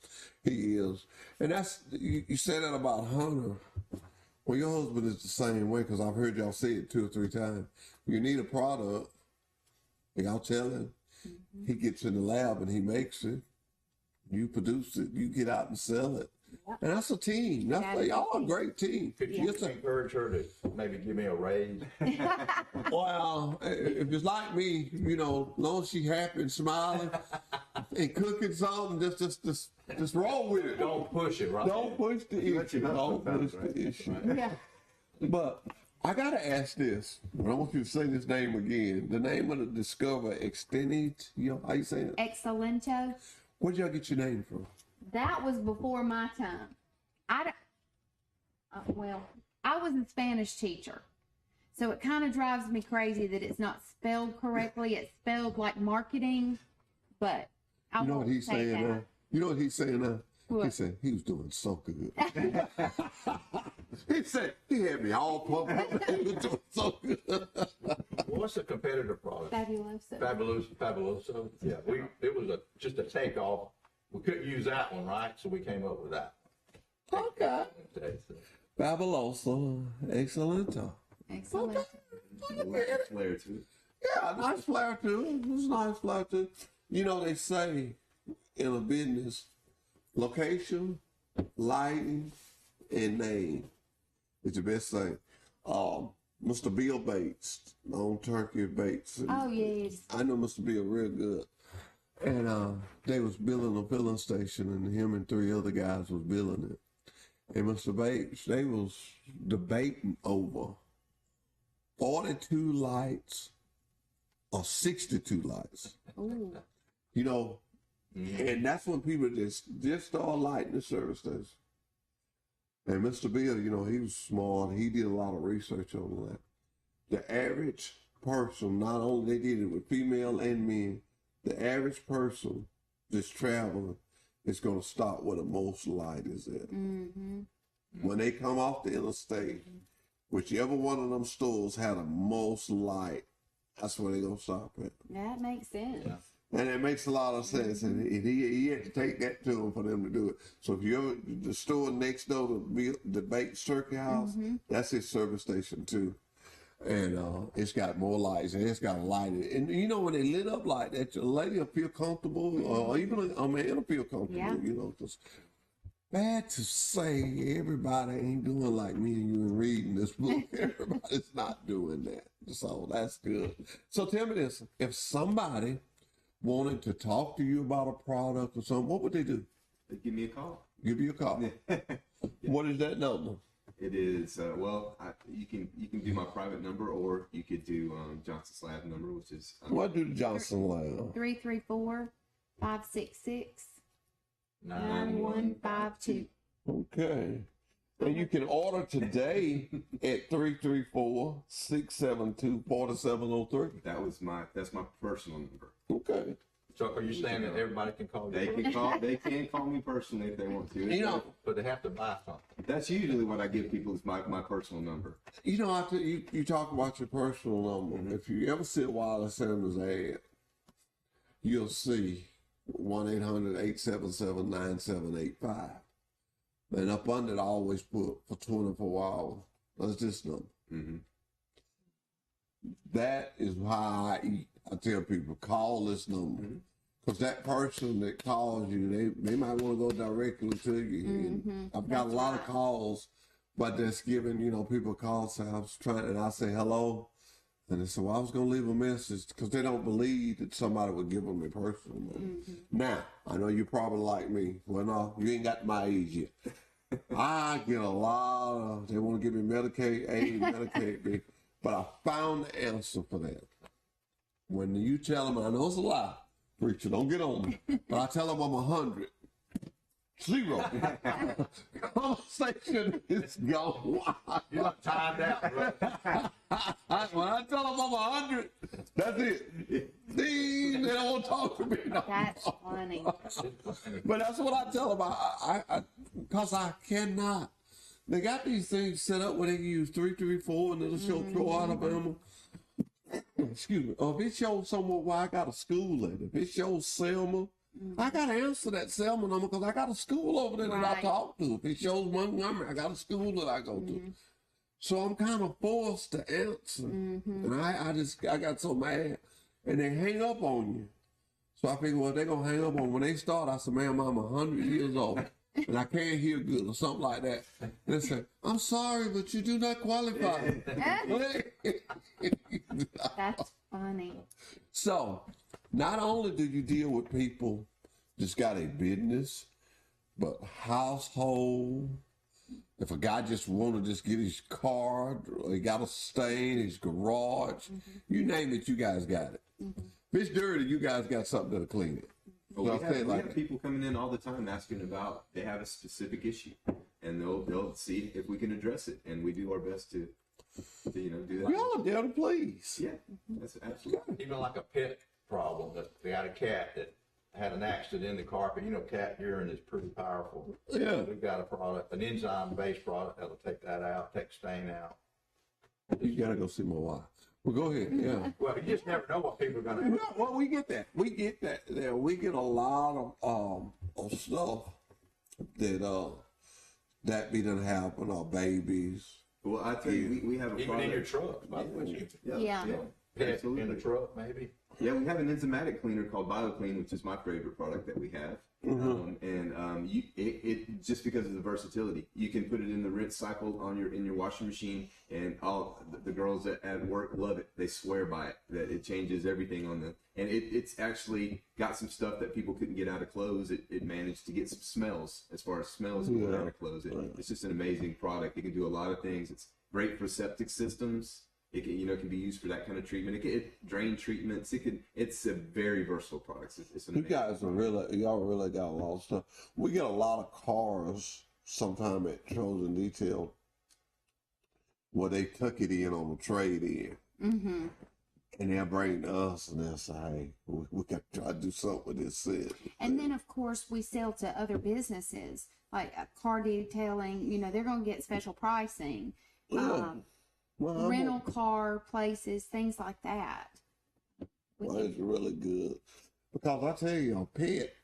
he is. And that's, you said that about Hunter. Well, your husband is the same way, because I've heard y'all say it 2 or 3 times. You need a product, y'all tell him. He gets in the lab and he makes it. You produce it. You get out and sell it. Yep. And that's a team. That's y'all a great team. Could you encourage her to maybe give me a raise? Well, if it's like me, you know, as long as she happy and smiling and cooking something, just roll with it. Don't push it, right? Don't push the issue. Don't push the issue. Yeah. But I gotta ask this. I want you to say this name again. The name of the Discover Extended, you know, how you say it? Excelento. Where'd y'all get your name from? That was before my time. I was a Spanish teacher. So it kind of drives me crazy that it's not spelled correctly. It's spelled like marketing, but I You know won't what he's say saying that. now? You know what he's saying now? What? He said he was doing so good. He said he had me all pumped up. He was doing so good. What's the competitor product? Fabuloso. Fabuloso. Yeah, it was just a takeoff. We couldn't use that one, right? So we came up with that. Okay. Fabuloso, Excelento. Excellent. Flair to it. Yeah, nice flair too. It's a nice flair too. You know, they say in a business, location, lighting, and name is the best thing. Mr. Bill Bates, on Turkey Bates. Oh, yes. I know Mr. Bill real good. And they was building a filling station, and him and 3 other guys was building it. And Mr. Bates, they was debating over 42 lights or 62 lights. Ooh. You know, and that's when people just start lighting the service station. And Mr. Bill, you know, he was smart. He did a lot of research on that. The average person, not only they did it with female and men, the average person that's traveling is going to stop where the most light is at. Mm-hmm. When they come off the interstate, whichever one of them stores had the most light, that's where they're going to stop at. That makes sense. Yeah. And it makes a lot of sense. And he had to take that to him for them to do it. So if you ever, the store next door to the Bates Turkey House, that's his service station too. And it's got more lights, and it's got a light. And you know, when they lit up like that, a lady will feel comfortable, or even a man will feel comfortable, you know. Cause bad to say everybody ain't doing like me and you and reading this book. Everybody's not doing that. So that's good. So tell me this, if somebody wanted to talk to you about a product or something, what would they do? They give me a call. Give you a call. What is that number? It is you can do my private number, or you could do Johnson's Lab number, which is What do the Johnson Lab? 334-566-9152. Okay. And you can order today at 334-672-4703. that's my personal number. Okay. So are you saying that everybody can call you? They can call me personally if they want to. You know, But they have to buy something. That's usually what I give people is my personal number. you know, after you talk about your personal number. If you ever see a Wireless Sanders ad, you'll see 1-800-877-9785. And up under it, I always put for 24 hours. That's this number. That is how I eat. I tell people, call this number. Because that person that calls you, they might want to go directly to you. And I've got a lot of calls, but that's giving, you know, people calls. So I was trying, and I say hello. And they say, well, I was going to leave a message, because they don't believe that somebody would give them a personal number. Now, I know you're probably like me. Well, no, you ain't got my age yet. I get a lot of, they want to give me Medicaid A, Medicaid B. But I found the answer for that. When you tell them, I know it's a lie, preacher, don't get on me, but I tell them I'm 100. 0. Conversation is gone wild. You're timed out, bro. When I tell them I'm 100, that's it. They don't want to talk to me no That's funny. But that's what I tell them. Because I cannot. They got these things set up where they can use 334 and it'll show Troy, Alabama. Excuse me. If it shows somewhere where I got a school at, if it shows Selma, I got to answer that Selma number because I got a school over there that I talk to. If it shows Montgomery, I got a school that I go to. So I'm kind of forced to answer. And I got so mad. And they hang up on you. So I figured, well, they're going to hang up on when they start. I said, ma'am, I'm 100 years old. And I can't hear good or something like that. And they say, I'm sorry, but you do not qualify. That's funny. So, not only do you deal with people that's got a business, but household. If a guy just want to just get his car, or he got a stain, his garage, you name it, you guys got it. If it's dirty, you guys got something to clean it. Well, we have people coming in all the time asking about, they have a specific issue, and they'll see if we can address it, and we do our best to do that. Y'all are there to please. Yeah, that's absolutely. Even like a pet problem, that they got a cat that had an accident in the carpet. You know, cat urine is pretty powerful. Yeah. We've got a product, an enzyme-based product that'll take that out, take stain out. You gotta go see my wife. Well, go ahead. Yeah. Well, you just never know what people are going to Yeah, well, we get that. We get that. Yeah, we get a lot of stuff that be done happen, or babies. Well, I tell you, we have a even product. in your truck, by the way. Yeah. Pet Absolutely. in the truck, maybe. Yeah, we have an enzymatic cleaner called BioClean, which is my favorite product that we have. It just because of the versatility, you can put it in the rinse cycle in your washing machine, and all the girls at work love it. They swear by it, that it changes everything and it's actually got some stuff that people couldn't get out of clothes. It managed to get some smells, as far as smells going out of clothes. It's just an amazing product. It can do a lot of things. It's great for septic systems. It can be used for that kind of treatment. It drain treatments. It's a very versatile product. It's You guys y'all really got a lot of stuff. We get a lot of cars sometime at Trojan Detail where they tuck it in on the trade in. And they'll bring to us and they'll say, hey, we got to try to do something with this set. And then, of course, we sell to other businesses, like car detailing. They're going to get special pricing. Rental car places, things like that. Well, it's really good. Because I tell you, a pet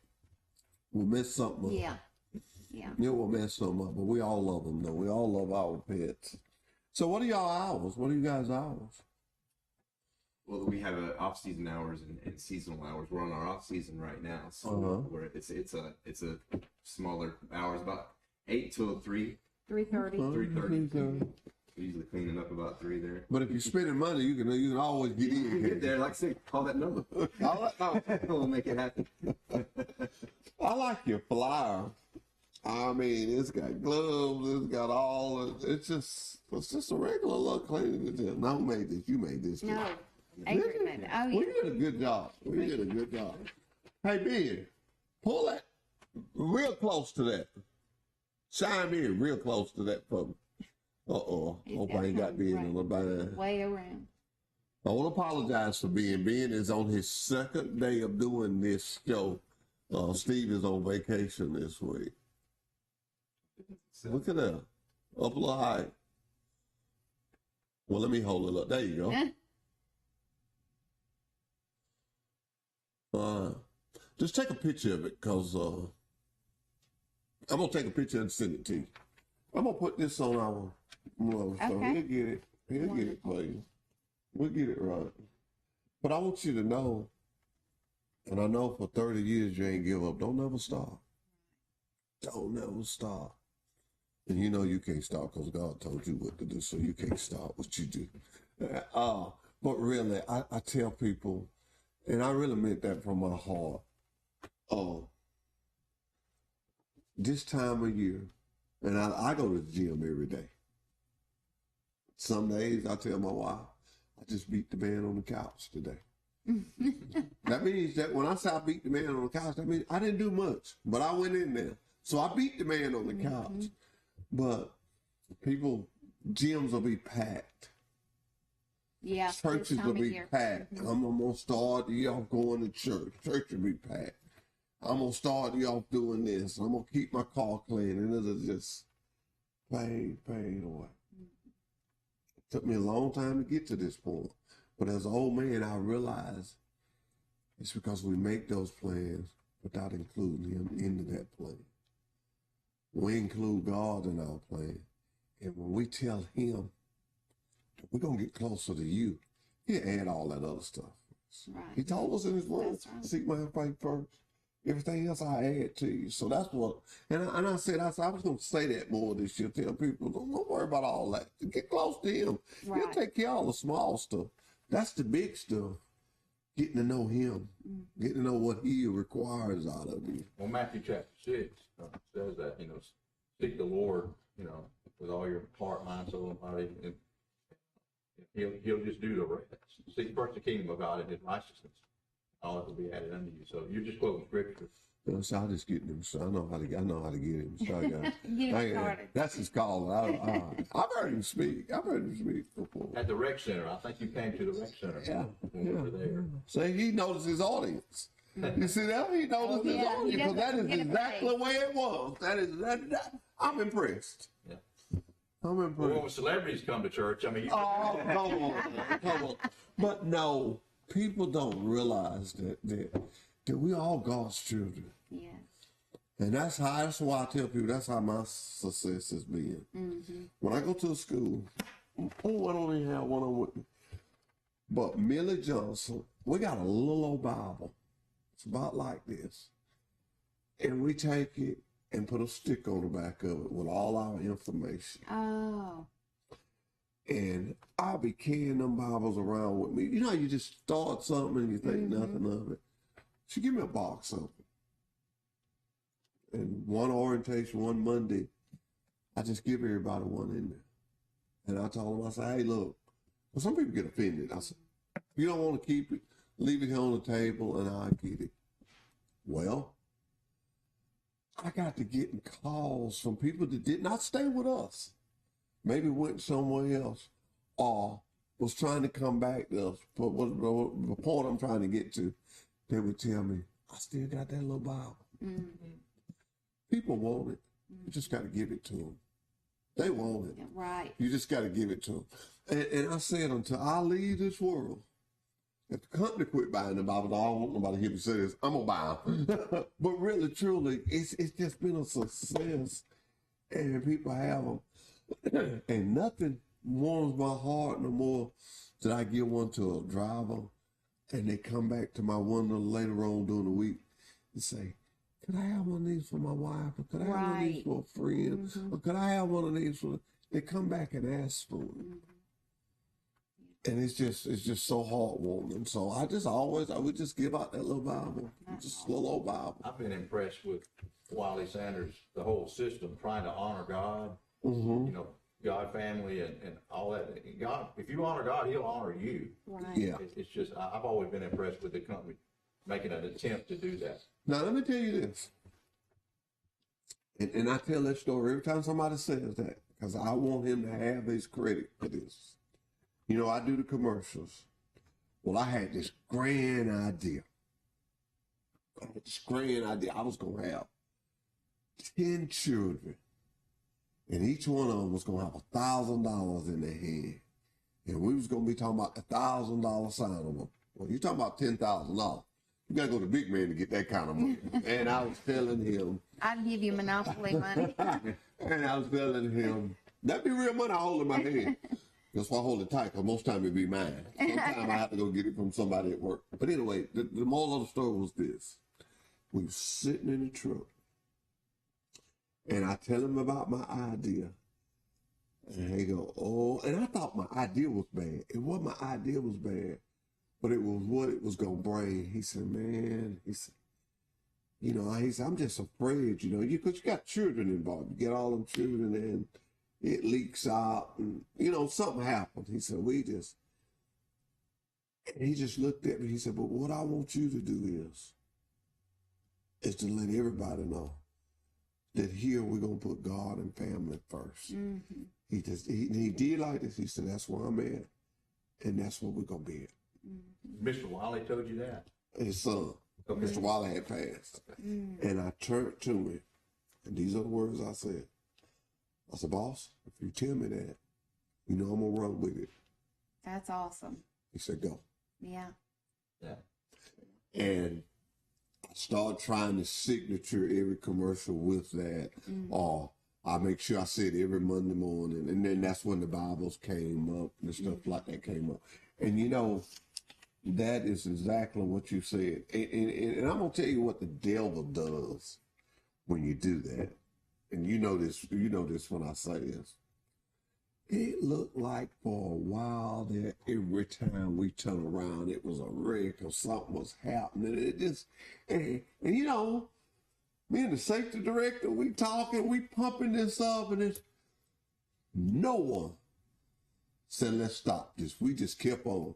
will mess something up. Yeah. It will mess something up, but we all love them, though. We all love our pets. So what are y'all hours? What are you guys' hours? Well, we have off-season hours and seasonal hours. We're on our off-season right now, so it's a smaller hours, about 8 till 3. 3:30. 3:30. Usually cleaning up about 3 there. But if you're spending money, you can always get in. You get there, like I said, call that number. We'll make it happen. I like your flyer. I mean, it's got gloves. It's got all. It's just a regular little cleaning detail. No, who made this? You made this. No. Avery made it. Oh, yeah. We did a good job. We did a good job. Hey, Ben, pull that real close to that. Chime in real close to that for me. Uh-oh. Hope I ain't got Ben on the bind. Way around. I want to apologize for Ben. Ben is on his second day of doing this show. Steve is on vacation this week. Look at that. Up a little high. Well, let me hold it up. There you go. Just take a picture of it, because I'm going to take a picture and send it to you. I'm going to put this on our... So he'll get it. He'll get it for you. We'll get it right. But I want you to know, and I know for 30 years you ain't give up. Don't never stop. Don't never stop. And you can't stop because God told you what to do, so you can't stop what you do. But really, I tell people, and I really meant that from my heart, this time of year, and I go to the gym every day. Some days I tell my wife, I just beat the man on the couch today. That means that when I say I beat the man on the couch, that means I didn't do much, but I went in there. So I beat the man on the couch. But gyms will be packed. Yeah. Churches will be packed. I'm going to start the year off going to church. Church will be packed. I'm gonna start you off doing this. I'm gonna keep my car clean, and it'll just fade away. It took me a long time to get to this point, but as an old man, I realized it's because we make those plans without including Him into that plan. We include God in our plan, and when we tell Him we're gonna get closer to You, He'll add all that other stuff. Right. He told us in His word, That's right. seek my faith first. Everything else I add to you. So that's what, and I said, I was going to say that more this year. Tell people, don't worry about all that. Get close to Him. Right. He'll take care of all the small stuff. That's the big stuff. Getting to know Him. Getting to know what He requires out of you. Well, Matthew chapter 6 says that, seek the Lord, with all your heart, mind, soul, and body, and He'll just do the rest. Seek first the kingdom of God and His righteousness. All that will be added unto you. So you're just quoting scripture. So I just get him. So I know how to get him. So Get him started. That's his calling. I've heard him speak. Before. At the rec center, I think you came to the rec center when we were there. See, he knows his audience. You see that? He knows his audience. Because that is exactly the way it was. I'm impressed. Yeah. I'm impressed. Well, when celebrities come to church, I mean, Oh, come on. But no, people don't realize that we all God's children. Yes. And that's why I tell people that's how my success has been. Mm-hmm. When I go to a school, I don't even have one on with me. But Millie Johnson, we got a little old Bible. It's about like this. And we take it and put a stick on the back of it with all our information. Oh. And I'll be carrying them Bibles around with me. You know, you just start something and you think nothing of it. She give me a box of it. And one orientation, one Monday, I just give everybody one in there. And I told them, I said, hey, look, well, some people get offended. I said, if you don't want to keep it, leave it here on the table and I'll get it. Well, I got to getting calls from people that did not stay with us. Maybe went somewhere else or was trying to come back to us. But the point I'm trying to get to, they would tell me, I still got that little Bible. Mm-hmm. People want it. You just got to give it to them. They want it. Right. You just got to give it to them. And I said, until I leave this world, if the company quit buying the Bible, I don't want nobody to hear me say this, I'm going to buy them. But really, truly, it's just been a success. And people have them. And nothing warms my heart no more that I give one to a driver and they come back to my window later on during the week and say, could I have one of these for my wife? Or could I have one of these for a friend? Mm-hmm. Or could I have one of these for... They come back and ask for it. Mm-hmm. And it's just so heartwarming. So I would just give out that little Bible. Just a little old Bible. I've been impressed with Wiley Sanders, the whole system, trying to honor God. Mm-hmm. God, family, and all that. God, if you honor God, He'll honor you. Right. Yeah. It's just, I've always been impressed with the company making an attempt to do that. Now, let me tell you this. And I tell that story every time somebody says that, because I want him to have his credit for this. I do the commercials. Well, I had this grand idea. I was going to have 10 children. And each one of them was going to have $1,000 in their hand. And we was going to be talking about the $1,000 sign on them. Well, you're talking about $10,000. You got to go to the big man to get that kind of money. And I was telling him. I'd give you monopoly money. And I was telling him, that'd be real money I hold in my hand. That's why I hold it tight, because most time it'd be mine. Sometimes I have to go get it from somebody at work. But anyway, the moral of the story was this. We were sitting in the truck. And I tell him about my idea. And he go, oh, and I thought my idea was bad. It wasn't my idea was bad, but it was what it was going to bring. He said, man, he said, I'm just afraid, because you got children involved. You get all them children and it leaks out and, something happened. He said, and he just looked at me. He said, but what I want you to do is to let everybody know that here we're going to put God and family first. Mm-hmm. He did like this. He said, that's where I'm at, and that's where we're going to be at. Mm-hmm. Mr. Wiley told you that? His son. Mr. Wiley had passed. And I turned to him, and these are the words I said. I said, boss, if you tell me that, you know I'm going to run with it. That's awesome. He said, go. Yeah. Yeah. And I started trying to signature every commercial with that. Or I make sure I say it every Monday morning. And then that's when the Bibles came up and stuff like that came up. And you know, that is exactly what you said. And I'm going to tell you what the devil does when you do that. And you know this when I say this. It looked like for a while that every time we turn around, it was a wreck or something was happening. It just, and you know, me and the safety director, we talking, we pumping this up, and it's no one said, let's stop this. We just kept on.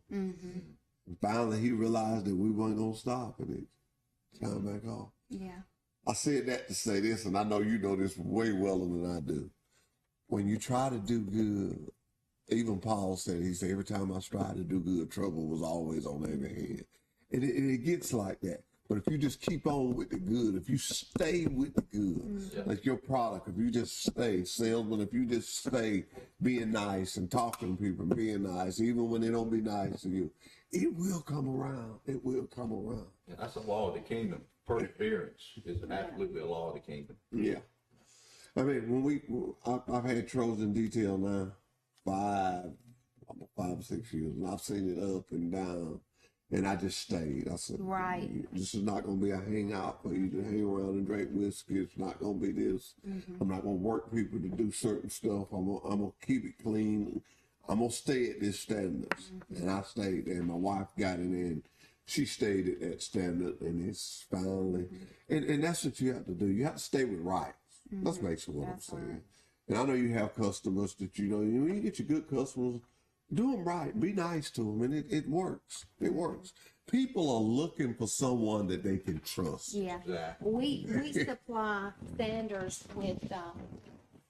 Finally, he realized that we weren't going to stop, and it came back off. Yeah. I said that to say this, and I know you know this way well than I do. When you try to do good, even Paul said, he said, every time I tried to do good, trouble was always on every hand. And it gets like that. But if you just keep on with the good, if you stay with the good, like your product, if you just stay salesman, if you just stay being nice and talking to people, being nice, even when they don't be nice to you, it will come around. It will come around. Yeah, that's a law of the kingdom. Perseverance is absolutely a law of the kingdom. Yeah. I mean, I've had Trolls in Detail now 5 or 6 years, and I've seen it up and down, and I just stayed. I said, Right. This is not going to be a hangout for you to hang around and drink whiskey. It's not going to be this. I'm not going to work people to do certain stuff. I'm going to keep it clean. I'm going to stay at this standards. And I stayed there. My wife got in there, and she stayed at that standard, and it's finally, and that's what you have to do. You have to stay with rights. That's basically what I'm saying. Right. And I know you have customers that when you get your good customers, do them right. Be nice to them, and it works. It works. People are looking for someone that they can trust. Yeah. Exactly. We supply Sanders with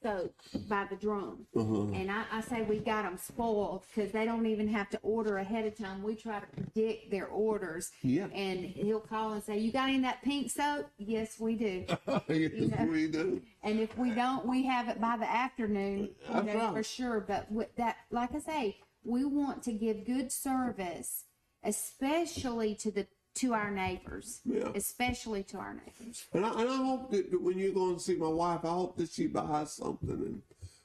soap by the drum. And I say we got them spoiled because they don't even have to order ahead of time. We try to predict their orders. Yeah. And he'll call and say, you got any of that pink soap? Yes, we do. Yes, we do. And if we don't, we have it by the afternoon, That's right. for sure. But with that, like I say, we want to give good service, especially to our neighbors. Yeah. Especially to our neighbors. And I hope that when you're going to see my wife, I hope that she buys something,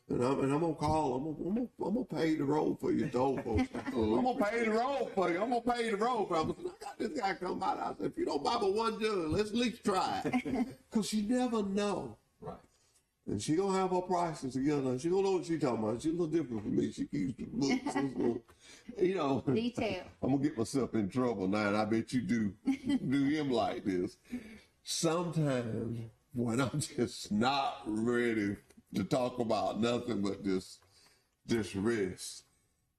and I'm gonna call. I'm gonna pay the road for you, told folks. I'm gonna pay the road for you. I'm gonna pay the road for you. I got this guy come by. I said, if you don't buy but one jug, let's at least try it, because you never know. Right. And she gonna have her prices together. She gonna know what she talking about. She's a little different from me. She keeps the books. You know, Detail. I'm gonna get myself in trouble now, and I bet you do him like this. Sometimes when I'm just not ready to talk about nothing but this rest,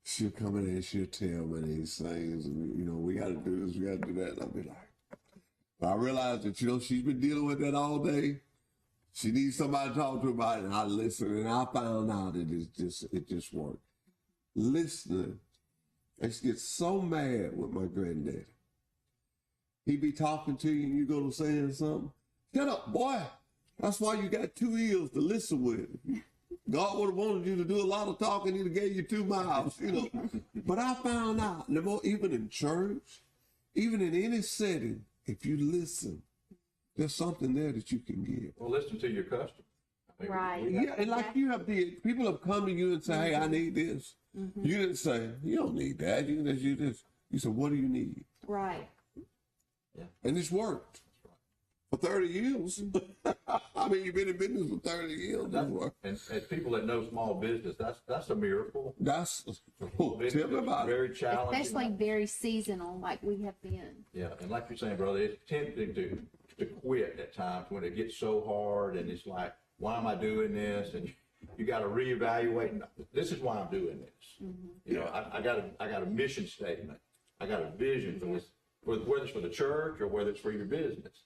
she'll come in and she'll tell me these things, and we gotta do this, we gotta do that, and I'll be like, I realize that she's been dealing with that all day. She needs somebody to talk to about it, and I listen, and I found out it just worked. Listening. I used to get so mad with my granddaddy. He'd be talking to you and you go to saying something. Shut up, boy. That's why you got 2 ears to listen with. God would have wanted you to do a lot of talking. He'd have gave you 2 mouths, But I found out, even in church, even in any setting, if you listen, there's something there that you can get. Well, listen to your customer. Right. Yeah, and like people have come to you and say, hey, I need this. You didn't say, you don't need that. You said, what do you need? Right. And it's worked for 30 years. I mean, you've been in business for 30 years. And people that know small business, that's a miracle. Tell me about it. Very challenging. Especially very seasonal, like we have been. Yeah, and like you're saying, brother, it's tempting to quit at times when it gets so hard, and it's like, why am I doing this? And you got to reevaluate. This is why I'm doing this. I got a mission statement. I got a vision for this, whether it's for the church or whether it's for your business.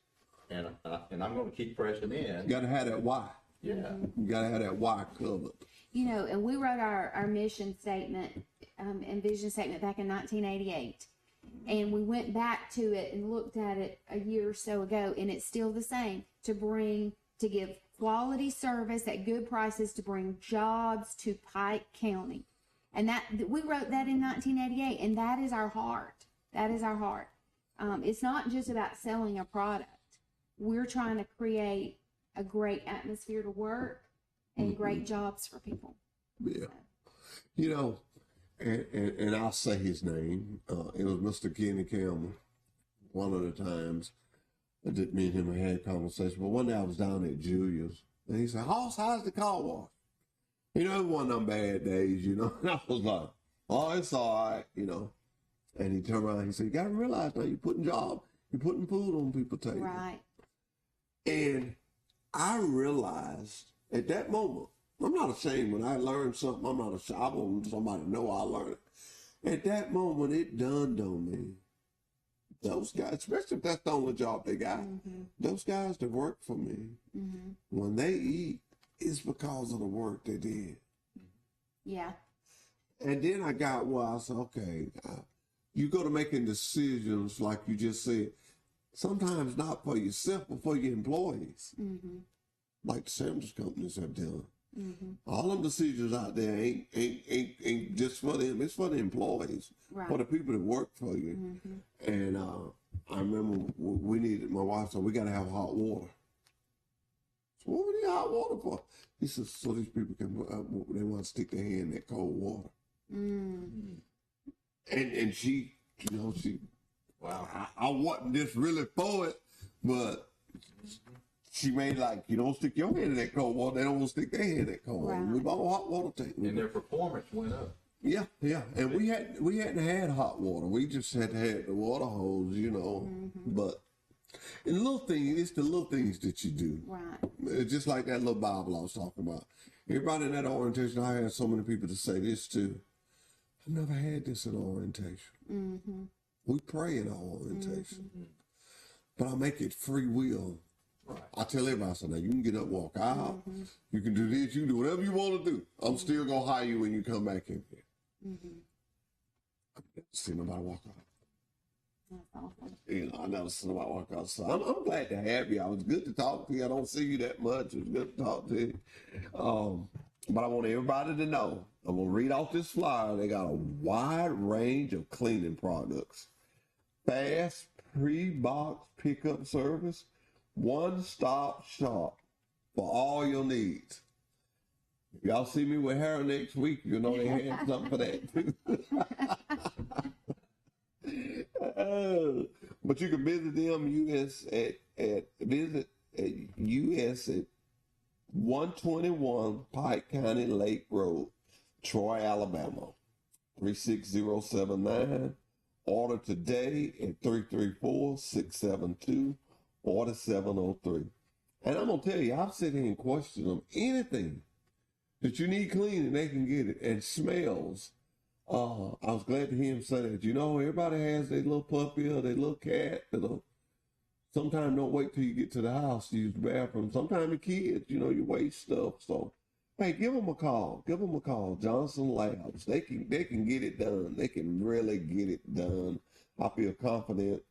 And I'm going to keep pressing in. You got to have that why. Yeah. You got to have that why covered. And we wrote our mission statement and vision statement back in 1988. And we went back to it and looked at it a year or so ago, and it's still the same, to give quality service at good prices, to bring jobs to Pike County. And that, we wrote that in 1988, and that is our heart. That is our heart. It's not just about selling a product. We're trying to create a great atmosphere to work and great jobs for people. Yeah. You know, and I'll say his name. It was Mr. Kenny Campbell. One of the times that me and him had a conversation. But one day I was down at Julia's, and he said, "Hoss, how's the car wash?" You know, it wasn't them bad days, you know. And I was like, "Oh, it's all right," you know. And he turned around and he said, "You got to realize now you're putting food on people's table." Right. And I realized at that moment, I'm not ashamed when I learned something. I'm not ashamed. I want somebody to know I learned it. At that moment, it dawned on me. Those guys, especially if that's the only job they got, those guys that work for me, when they eat, it's because of the work they did. Yeah. And then I got where I said, okay, you go to making decisions like you just said, sometimes not for yourself, but for your employees. Like the sandwich companies have done. All them decisions out there ain't just for them. It's for the employees, for the people that work for you. And I remember we needed, my wife said, we got to have hot water. So what we need hot water for? He said, so these people can, they want to stick their hand in that cold water. And she, you know, wow, I wasn't just really for it, but she made like, you don't stick your hand in that cold water, they don't want to stick their hand in that cold water. We bought a hot water tank. And their performance went up. Yeah. And we hadn't had hot water. We just had the water hose, you know. But and little things, it's the little things that you do. Right. It's just like that little Bible I was talking about. Everybody in that orientation, I had so many people to say this too. I've never had this in orientation. We pray in our orientation. But I make it free will. Right. I tell everybody, I say, now you can get up, walk out. You can do this, you can do whatever you want to do. I'm still going to hire you when you come back in here. I've never seen nobody walk out. That's awesome. You know, I never seen nobody walk out. So I'm glad to have you. I was good to talk to you. I don't see you that much. It was good to talk to you. But I want everybody to know, I'm going to read off this flyer. They got a wide range of cleaning products. Fast pre-box pickup service. One-stop shop for all your needs. If y'all see me with hair next week, you know they had something for that too. But you can visit them US at 121 Pike County Lake Road, Troy, Alabama, 36079. Order today at 334-672. Order 703. And I'm going to tell you, I've sit here and question them. Anything that you need cleaning, they can get it. And smells. I was glad to hear him say that. You know, everybody has their little puppy or their little cat that'll sometimes don't wait till you get to the house to use the bathroom. Sometimes the kids, you know, you waste stuff. So, hey, give them a call. Give them a call. Johnson Labs. They can get it done. They can really get it done. I feel confident.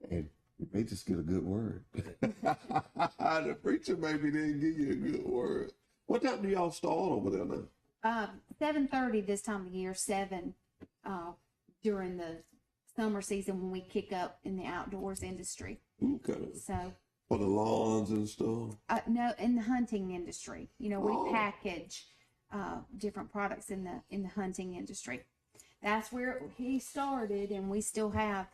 And you may just get a good word. The preacher maybe didn't give you a good word. What time do y'all start over there now? 7:30 this time of year, 7 during the summer season when we kick up in the outdoors industry. Okay. So for the lawns and stuff? No, in the hunting industry. You know, we package different products in the hunting industry. That's where he started, and we still have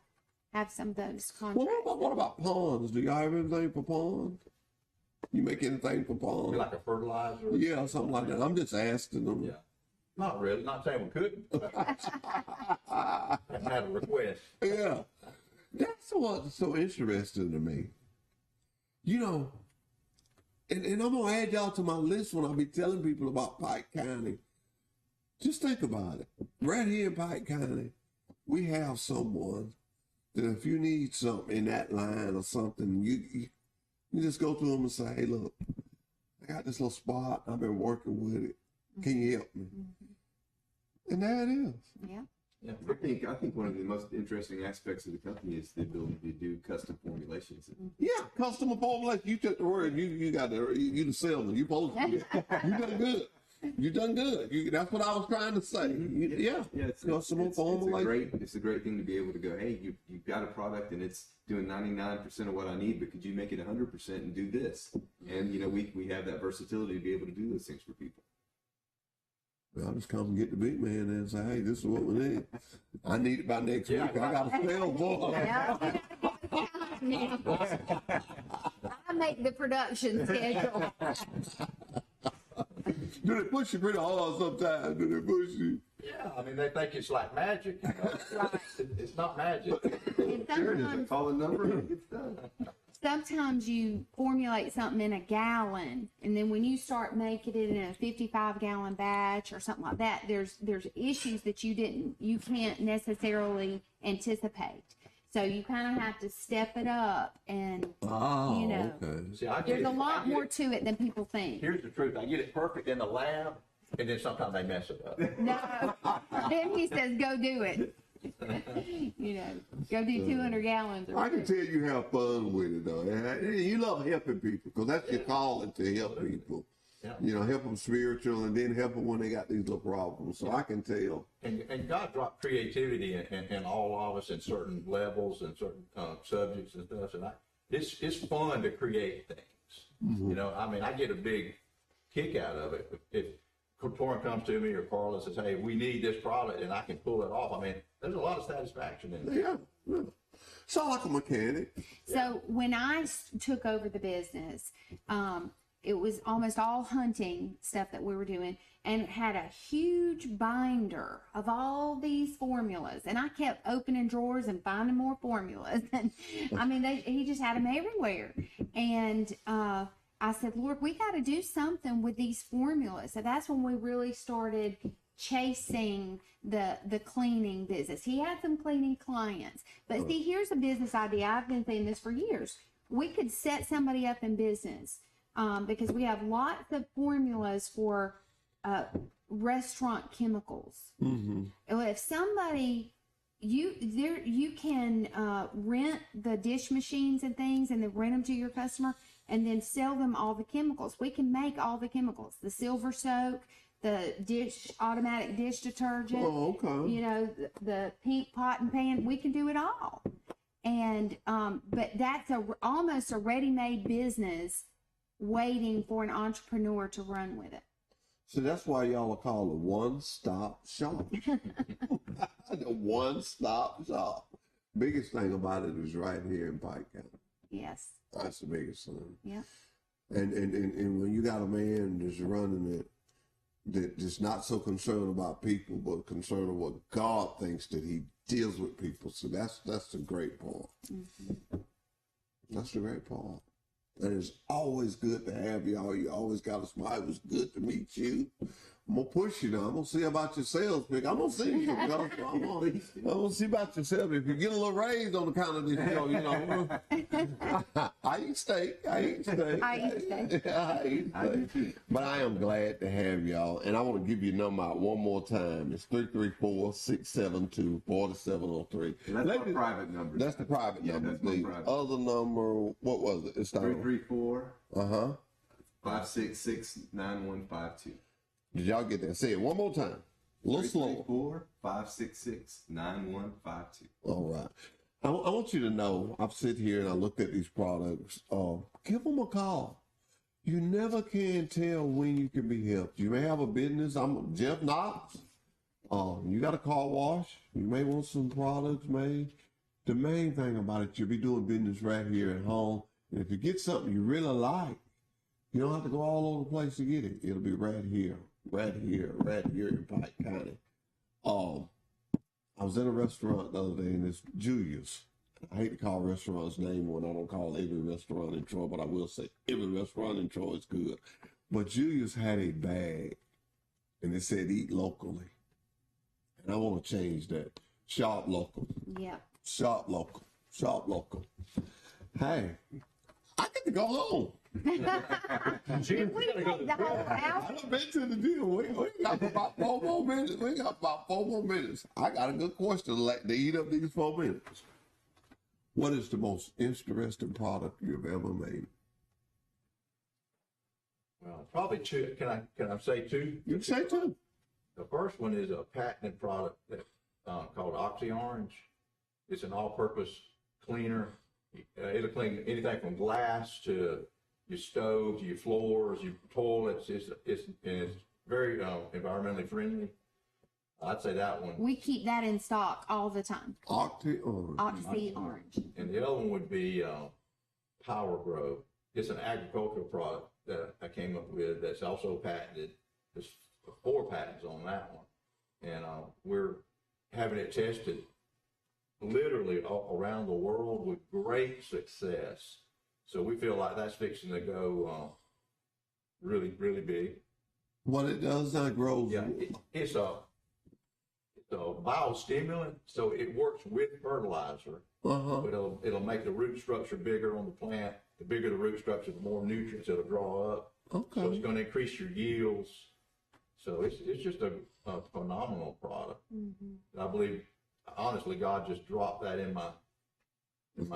some of those contracts. What about ponds? Do y'all have anything for ponds? You make anything for ponds? Like a fertilizer? Yeah, something like that. I'm just asking them. Yeah. Not really. Not saying we couldn't. I had a request. Yeah. That's what's so interesting to me. You know, and I'm going to add y'all to my list when I be telling people about Pike County. Just think about it. Right here in Pike County, we have someone that if you need something in that line or something, you just go to them and say, hey, look, I got this little spot. I've been working with it. Can you help me? And there it is. Yeah. Yeah. I think one of the most interesting aspects of the company is the ability to do custom formulations. Yeah, customer formulation. You took the word. You got you the salesman. You supposed to. You done good. You done good. That's what I was trying to say. Yeah. Customer formulation. It's a great thing to be able to go, hey, you've got a product and it's doing 99% of what I need, but could you make it 100% and do this? And we have that versatility to be able to do those things for people. I'll just come and get the big man and say, hey, this is what we need. I need it by next week. I got a sales boy. I make the production schedule. Do they push you pretty hard sometimes? Do they push you? Yeah, I mean, they think it's like magic. It's not magic. And sometimes, Call the number and it gets done. sometimes you formulate something in a gallon, and then when you start making it in a 55-gallon batch or something like that, there's issues that you can't necessarily anticipate. So you kind of have to step it up, and Okay. See, there's a lot more to it than people think. Here's the truth. I get it perfect in the lab, and then sometimes they mess it up. No, then he says, "Go do it." Go do 200 gallons. I can tell you have fun with it though. You love helping people because that's your calling, to help people. Yeah. Help them spiritual and then help them when they got these little problems. So I can tell. And God dropped creativity in all of us in certain levels and certain subjects and stuff. And it's fun to create things. Mm-hmm. I mean, I get a big kick out of it. If Torin comes to me or Carla says, hey, we need this product, and I can pull it off. I mean, there's a lot of satisfaction in it. Yeah. Sound like a mechanic. So when I took over the business, it was almost all hunting stuff that we were doing, and it had a huge binder of all these formulas, and I kept opening drawers and finding more formulas. And I mean, he just had them everywhere. And I said, Lord, we got to do something with these formulas. So that's when we really started chasing the cleaning business. He had some cleaning clients, but see, here's a business idea. I've been saying this for years. We could set somebody up in business. Because we have lots of formulas for restaurant chemicals. Mm-hmm. If somebody, you can rent the dish machines and things, and then rent them to your customer, and then sell them all the chemicals. We can make all the chemicals: the silver soak, the automatic dish detergent. Oh, okay. The pink pot and pan. We can do it all. And but that's almost a ready-made business, waiting for an entrepreneur to run with it. So that's why y'all are called a one-stop shop. The one-stop shop. Biggest thing about it is right here in Pike County. Yes. That's the biggest thing. Yeah. And when you got a man that's running it, that's not so concerned about people, but concerned with what God thinks, that he deals with people. So that's the great part. Mm-hmm. That's the great part. And it's always good to have y'all. You always got a smile. It was good to meet you. I'm going to push you now. I'm going to see about your sales pick. I'm going to see you. I'm going to see about yourself. If you get a little raise on the count of this show, I eat steak. But I am glad to have y'all. And I want to give you a number out one more time. It's 334-672-4703. That's my private number. That's the private number. That's my The private. other number, what was it? It's 334 566 566-9152. Did y'all get that? Say it one more time. A little slower. 334-566-9152. All right. I want you to know, I've sit here and I looked at these products. Give them a call. You never can tell when you can be helped. You may have a business. I'm Jeff Knox. You got a car wash. You may want some products made. The main thing about it, you'll be doing business right here at home. And if you get something you really like, you don't have to go all over the place to get it. It'll be right here in Pike County. I was in a restaurant the other day, and it's Julius. I hate to call restaurants name when I don't call every restaurant in Troy, but I will say every restaurant in Troy is good. But Julius had a bag, and it said eat locally. And I want to change that. Shop local. Yeah. Shop local. Shop local. Hey, I get to go home. We take the whole hour. I've been to the gym. We got about 4 more minutes. We got about 4 more minutes. I got a good question to eat up these 4 minutes. What is the most interesting product you've ever made? Well, probably two. Can I say two? You can say two. The first one is a patented product that called Oxy Orange. It's an all-purpose cleaner. It'll clean anything from glass to your stove, to your floors, your toilets. It's very environmentally friendly. I'd say that one. We keep that in stock all the time. Oxy Orange. Oxy Orange. And the other one would be Power Grow. It's an agricultural product that I came up with that's also patented. There's 4 patents on that one. And we're having it tested literally all around the world with great success. So we feel like that's fixing to go really, really big. What it does, that grows. Yeah, it's a biostimulant, so it works with fertilizer. Uh-huh. But it'll make the root structure bigger on the plant. The bigger the root structure, the more nutrients it'll draw up. Okay. So it's going to increase your yields. So it's just a phenomenal product. Mm-hmm. I believe, honestly, God just dropped that in my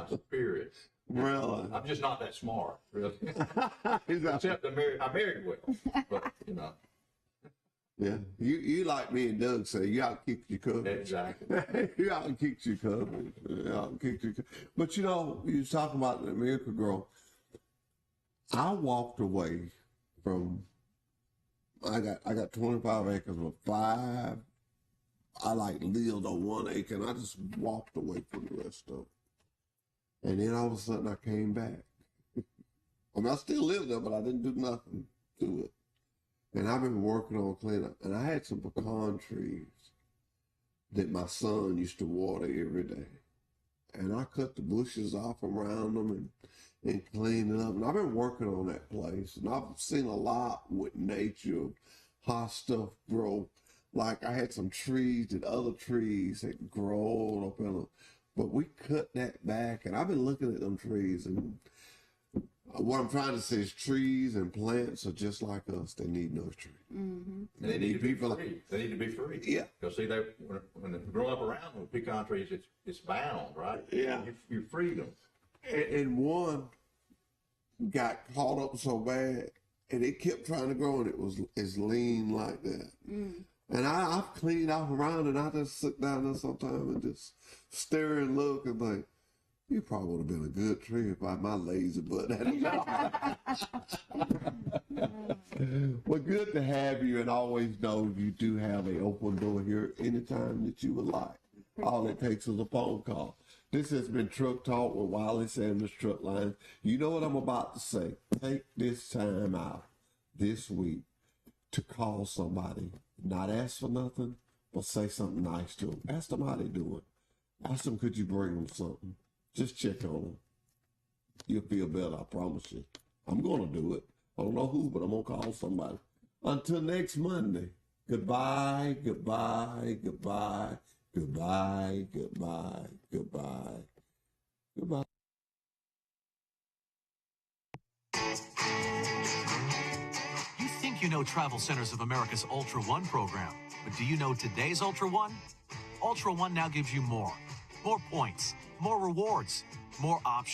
spirit. Really? I'm just not that smart, really. Except I married well, but you know. Yeah, you like me and Doug say, you ought to keep your covered. Exactly. You ought to keep your covered. You ought to keep your covered. But you know, you was talking about the Miracle Grow. I walked away from. I got 25 acres with 5. I lived on 1 acre, and I just walked away from the rest of it. And then all of a sudden, I came back. I mean, I still live there, but I didn't do nothing to it. And I've been working on cleanup. And I had some pecan trees that my son used to water every day. And I cut the bushes off around them and cleaned it up. And I've been working on that place. And I've seen a lot with nature, how stuff grow. Like I had some trees that other trees had grown up in them. But we cut that back. And I've been looking at them trees, and what I'm trying to say is trees and plants are just like us. They need nurturing. Mm-hmm. They need to be free. They need to be free. Yeah. Because see, when they're growing up around them, pecan trees, it's bound, right? Yeah. You free them. And one got caught up so bad, and it kept trying to grow, and it's lean like that. Mm. And I've cleaned off around, and I just sit down there sometimes and just stare and look and think, you probably would have been a good tree if my lazy butt had Well, good to have you, and always know you do have an open door here anytime that you would like. All it takes is a phone call. This has been Truck Talk with Wiley Sanders Truck Line. You know what I'm about to say. Take this time out this week to call somebody. Not ask for nothing, but say something nice to them. Ask them how they doing. Ask them, could you bring them something? Just check on them. You'll feel better, I promise you. I'm going to do it. I don't know who, but I'm going to call somebody. Until next Monday, goodbye, goodbye, goodbye, goodbye, goodbye, goodbye, goodbye. You think you know Travel Centers of America's Ultra One program, but do you know today's Ultra One? Ultra One now gives you more. More points, more rewards, more options.